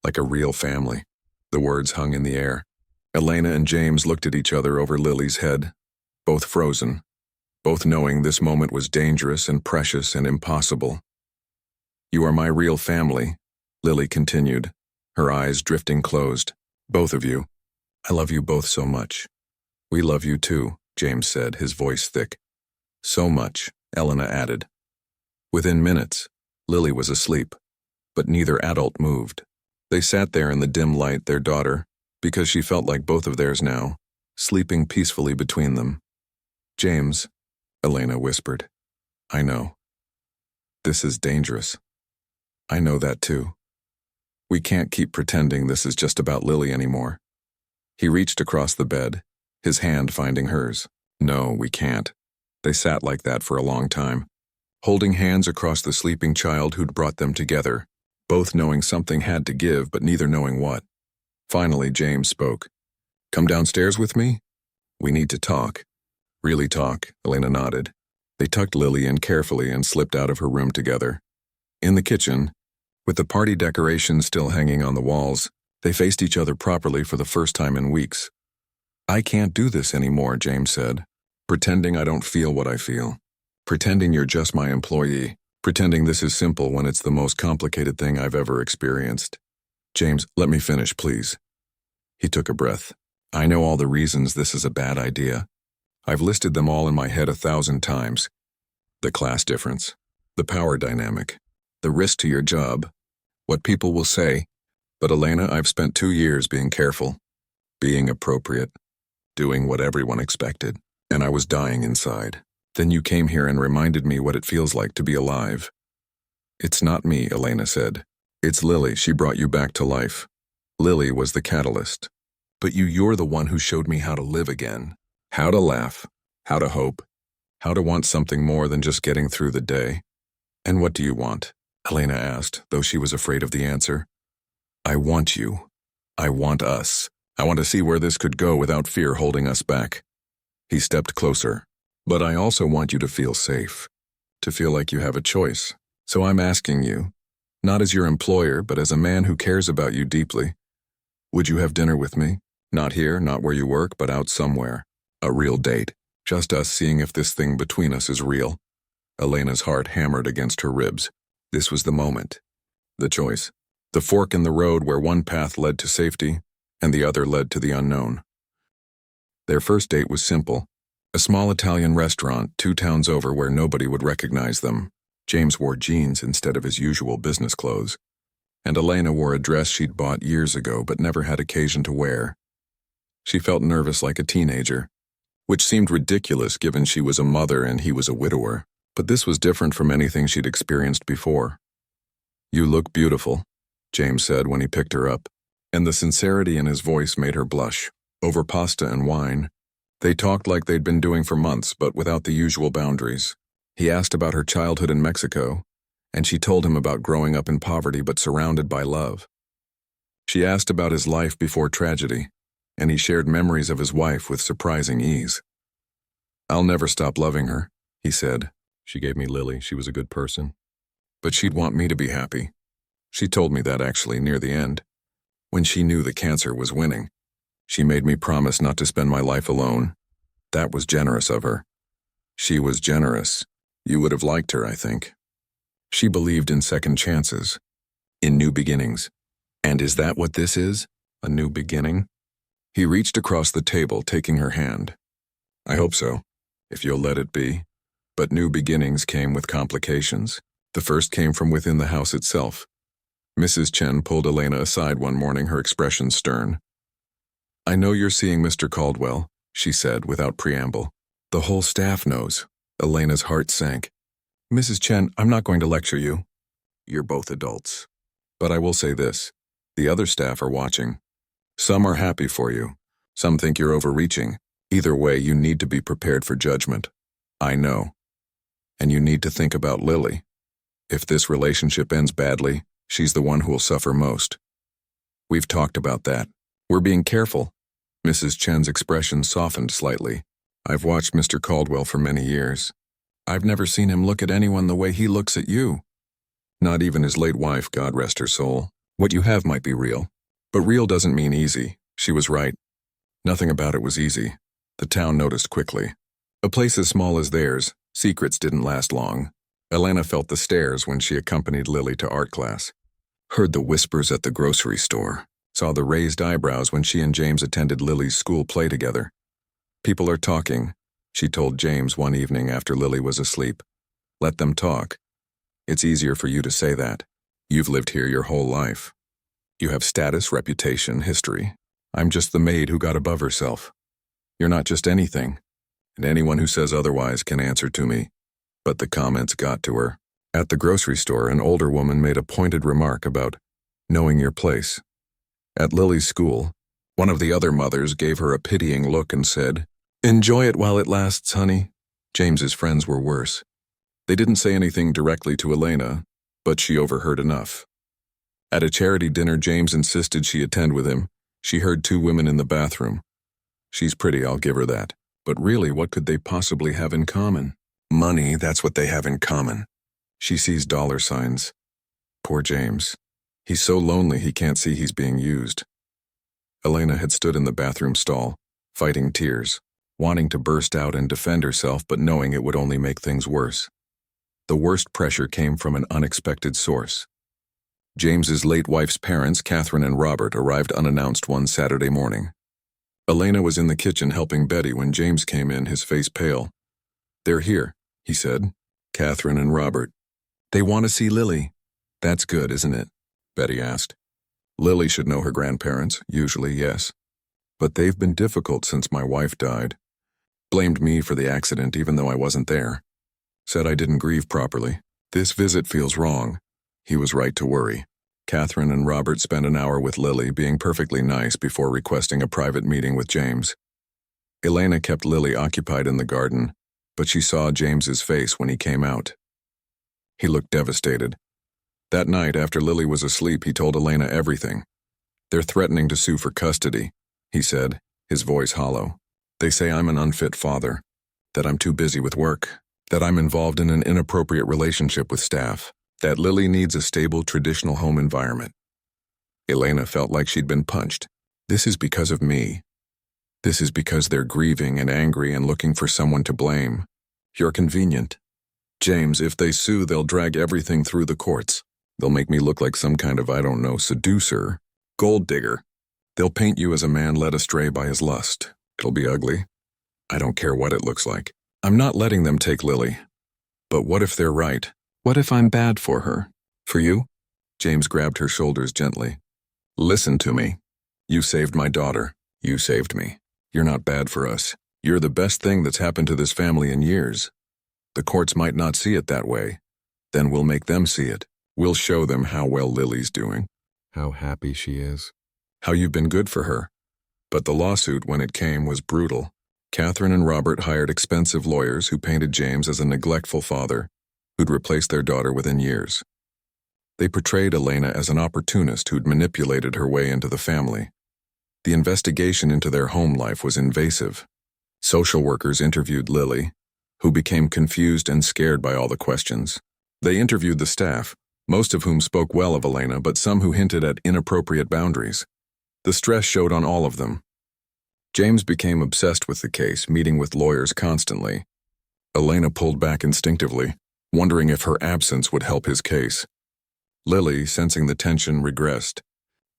A: Like a real family. The words hung in the air. Elena and James looked at each other over Lily's head, both frozen, both knowing this moment was dangerous and precious and impossible. You are my real family, Lily continued, her eyes drifting closed. Both of you. I love you both so much. We love you too, James said, his voice thick. So much, Elena added. Within minutes, Lily was asleep, but neither adult moved. They sat there in the dim light, their daughter, because she felt like both of theirs now, sleeping peacefully between them. James, Elena whispered. I know. This is dangerous. I know that too. We can't keep pretending this is just about Lily anymore. He reached across the bed, his hand finding hers. No, we can't. They sat like that for a long time, holding hands across the sleeping child who'd brought them together, both knowing something had to give but neither knowing what. Finally, James spoke. Come downstairs with me? We need to talk. Really talk, Elena nodded. They tucked Lily in carefully and slipped out of her room together. In the kitchen, with the party decorations still hanging on the walls, they faced each other properly for the first time in weeks. I can't do this anymore, James said. Pretending I don't feel what I feel. Pretending you're just my employee. Pretending this is simple when it's the most complicated thing I've ever experienced. James, let me finish, please. He took a breath. I know all the reasons this is a bad idea. I've listed them all in my head 1,000 times. The class difference, the power dynamic, the risk to your job, what people will say. But Elena, I've spent 2 years being careful, being appropriate, doing what everyone expected, and I was dying inside. Then you came here and reminded me what it feels like to be alive. It's not me, Elena said. It's Lily. She brought you back to life. Lily was the catalyst. But you're the one who showed me how to live again, how to laugh, how to hope, how to want something more than just getting through the day. And what do you want? Elena asked, though she was afraid of the answer. I want you. I want us. I want to see where this could go without fear holding us back. He stepped closer. But I also want you to feel safe, to feel like you have a choice. So I'm asking you, not as your employer, but as a man who cares about you deeply, would you have dinner with me? Not here, not where you work, but out somewhere. A real date. Just us seeing if this thing between us is real. Elena's heart hammered against her ribs. This was the moment. The choice. The fork in the road where one path led to safety and the other led to the unknown. Their first date was simple. A small Italian restaurant 2 towns over where nobody would recognize them. James wore jeans instead of his usual business clothes, and Elena wore a dress she'd bought years ago but never had occasion to wear. She felt nervous like a teenager, which seemed ridiculous given she was a mother and he was a widower, but this was different from anything she'd experienced before. You look beautiful, James said when he picked her up, and the sincerity in his voice made her blush. Over pasta and wine, they talked like they'd been doing for months, but without the usual boundaries. He asked about her childhood in Mexico, and she told him about growing up in poverty but surrounded by love. She asked about his life before tragedy, and he shared memories of his wife with surprising ease. I'll never stop loving her, he said. She gave me Lily. She was a good person. But she'd want me to be happy. She told me that actually near the end, when she knew the cancer was winning. She made me promise not to spend my life alone. That was generous of her. She was generous. You would have liked her, I think. She believed in second chances, in new beginnings. And is that what this is? A new beginning? He reached across the table, taking her hand. I hope so, if you'll let it be. But new beginnings came with complications. The first came from within the house itself. Mrs. Chen pulled Elena aside one morning, her expression stern. I know you're seeing Mr. Caldwell, she said without preamble. The whole staff knows. Elena's heart sank. Mrs. Chen, I'm not going to lecture you. You're both adults. But I will say this. The other staff are watching. Some are happy for you. Some think you're overreaching. Either way, you need to be prepared for judgment. I know. And you need to think about Lily. If this relationship ends badly, she's the one who will suffer most. We've talked about that. We're being careful. Mrs. Chen's expression softened slightly. I've watched Mr. Caldwell for many years. I've never seen him look at anyone the way he looks at you. Not even his late wife, God rest her soul. What you have might be real. But real doesn't mean easy. She was right. Nothing about it was easy. The town noticed quickly. A place as small as theirs, secrets didn't last long. Elena felt the stares when she accompanied Lily to art class. Heard the whispers at the grocery store. saw the raised eyebrows when she and James attended Lily's school play together. "People are talking," she told James one evening after Lily was asleep. "Let them talk. It's easier for you to say that. You've lived here your whole life. You have status, reputation, history. I'm just the maid who got above herself. You're not just anything, and anyone who says otherwise can answer to me." But the comments got to her. At the grocery store, an older woman made a pointed remark about knowing your place. At Lily's school, one of the other mothers gave her a pitying look and said, "Enjoy it while it lasts, honey." James's friends were worse. They didn't say anything directly to Elena, but she overheard enough. At a charity dinner James insisted she attend with him, she heard two women in the bathroom. "She's pretty, I'll give her that. But really, what could they possibly have in common?" "Money, that's what they have in common." She sees dollar signs. Poor James. He's so lonely he can't see he's being used. Elena had stood in the bathroom stall, fighting tears, wanting to burst out and defend herself but knowing it would only make things worse. The worst pressure came from an unexpected source. James's late wife's parents, Catherine and Robert, arrived unannounced one Saturday morning. Elena was in the kitchen helping Betty when James came in, his face pale. "They're here," he said. "Catherine and Robert. They want to see Lily." "That's good, isn't it?" Betty asked. "Lily should know her grandparents, usually, yes. But they've been difficult since my wife died. Blamed me for the accident even though I wasn't there. Said I didn't grieve properly. This visit feels wrong." He was right to worry. Catherine and Robert spent an hour with Lily, being perfectly nice before requesting a private meeting with James. Elena kept Lily occupied in the garden, but she saw James's face when he came out. He looked devastated. That night, after Lily was asleep, he told Elena everything. "They're threatening to sue for custody," he said, his voice hollow. "They say I'm an unfit father, that I'm too busy with work, that I'm involved in an inappropriate relationship with staff, that Lily needs a stable, traditional home environment." Elena felt like she'd been punched. "This is because of me. This is because they're grieving and angry and looking for someone to blame. You're convenient. James, if they sue, they'll drag everything through the courts. They'll make me look like some kind of, I don't know, seducer, gold digger. They'll paint you as a man led astray by his lust. It'll be ugly. I don't care what it looks like. I'm not letting them take Lily. But what if they're right? What if I'm bad for her? For you?" James grabbed her shoulders gently. "Listen to me. You saved my daughter. You saved me. You're not bad for us. You're the best thing that's happened to this family in years. The courts might not see it that way. Then we'll make them see it. We'll show them how well Lily's doing. How happy she is. How you've been good for her." But the lawsuit, when it came, was brutal. Catherine and Robert hired expensive lawyers who painted James as a neglectful father who'd replace their daughter within years. They portrayed Elena as an opportunist who'd manipulated her way into the family. The investigation into their home life was invasive. Social workers interviewed Lily, who became confused and scared by all the questions. They interviewed the staff, most of whom spoke well of Elena, but some who hinted at inappropriate boundaries. The stress showed on all of them. James became obsessed with the case, meeting with lawyers constantly. Elena pulled back instinctively, wondering if her absence would help his case. Lily, sensing the tension, regressed.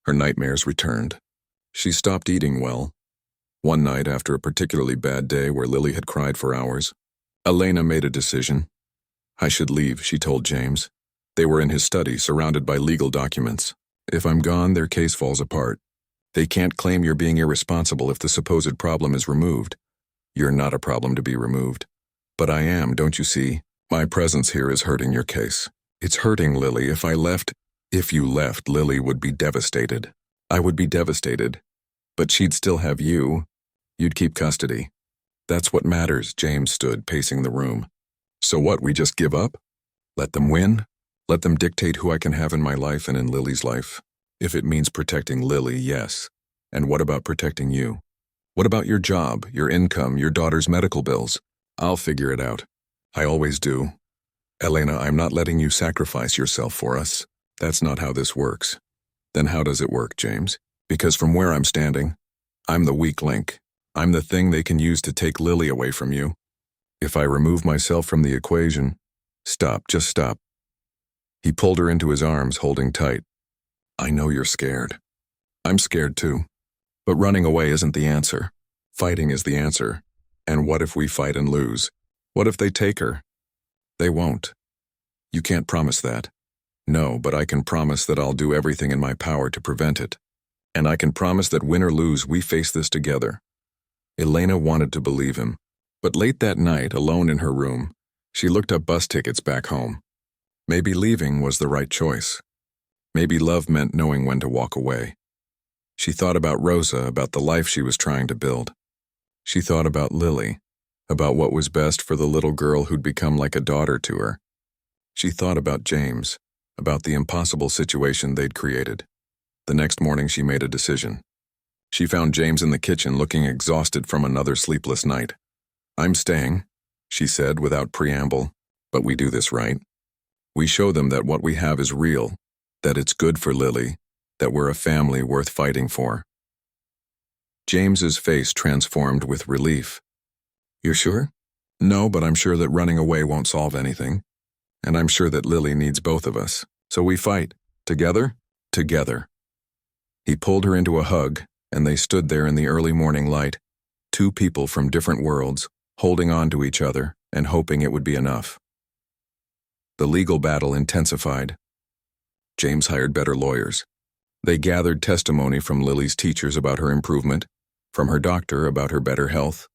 A: Her nightmares returned. She stopped eating well. One night, after a particularly bad day where Lily had cried for hours, Elena made a decision. "I should leave," she told James. They were in his study, surrounded by legal documents. "If I'm gone, their case falls apart. They can't claim you're being irresponsible if the supposed problem is removed. You're not a problem to be removed. But I am, don't you see? My presence here is hurting your case. It's hurting Lily. If you left, Lily would be devastated. I would be devastated. But she'd still have you. You'd keep custody. That's what matters." James stood, pacing the room. "So what, we just give up? Let them win? Let them dictate who I can have in my life and in Lily's life? If it means protecting Lily, yes. And what about protecting you? What about your job, your income, your daughter's medical bills? I'll figure it out. I always do. Elena, I'm not letting you sacrifice yourself for us. That's not how this works." "Then how does it work, James?" "Because from where I'm standing, I'm the weak link. I'm the thing they can use to take Lily away from you. If I remove myself from the equation..." "Stop, just stop." He pulled her into his arms, holding tight. "I know you're scared. I'm scared too. But running away isn't the answer. Fighting is the answer. And what if we fight and lose? What if they take her? They won't. You can't promise that. No, but I can promise that I'll do everything in my power to prevent it. And I can promise that win or lose, we face this together. Elena wanted to believe him. But late that night, alone in her room, she looked up bus tickets back home. Maybe leaving was the right choice. Maybe love meant knowing when to walk away. She thought about Rosa, about the life she was trying to build. She thought about Lily, about what was best for the little girl who'd become like a daughter to her. She thought about James, about the impossible situation they'd created. The next morning she made a decision. She found James in the kitchen looking exhausted from another sleepless night. "I'm staying," she said without preamble, "but we do this right. We show them that what we have is real, that it's good for Lily, that we're a family worth fighting for." James's face transformed with relief. "You're sure?" "No, but I'm sure that running away won't solve anything. And I'm sure that Lily needs both of us. So we fight. Together? Together." He pulled her into a hug, and they stood there in the early morning light, two people from different worlds, holding on to each other and hoping it would be enough. The legal battle intensified. James hired better lawyers. They gathered testimony from Lily's teachers about her improvement, from her doctor about her better health,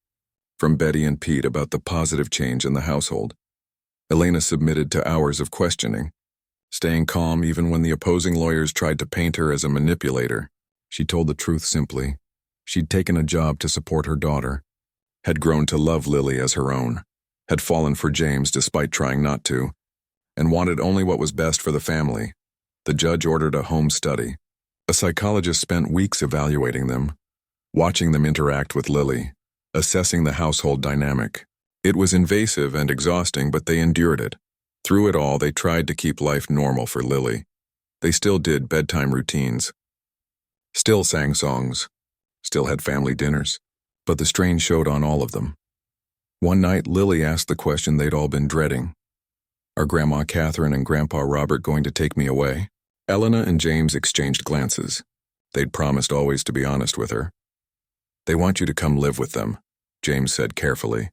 A: from Betty and Pete about the positive change in the household. Elena submitted to hours of questioning, staying calm even when the opposing lawyers tried to paint her as a manipulator. She told the truth simply. She'd taken a job to support her daughter, had grown to love Lily as her own, had fallen for James despite trying not to, and wanted only what was best for the family. The judge ordered a home study. A psychologist spent weeks evaluating them, watching them interact with Lily, assessing the household dynamic. It was invasive and exhausting, but they endured it. Through it all, they tried to keep life normal for Lily. They still did bedtime routines, still sang songs, still had family dinners, but the strain showed on all of them. One night, Lily asked the question they'd all been dreading. "Are Grandma Catherine and Grandpa Robert going to take me away?" Elena and James exchanged glances. They'd promised always to be honest with her. "They want you to come live with them," James said carefully.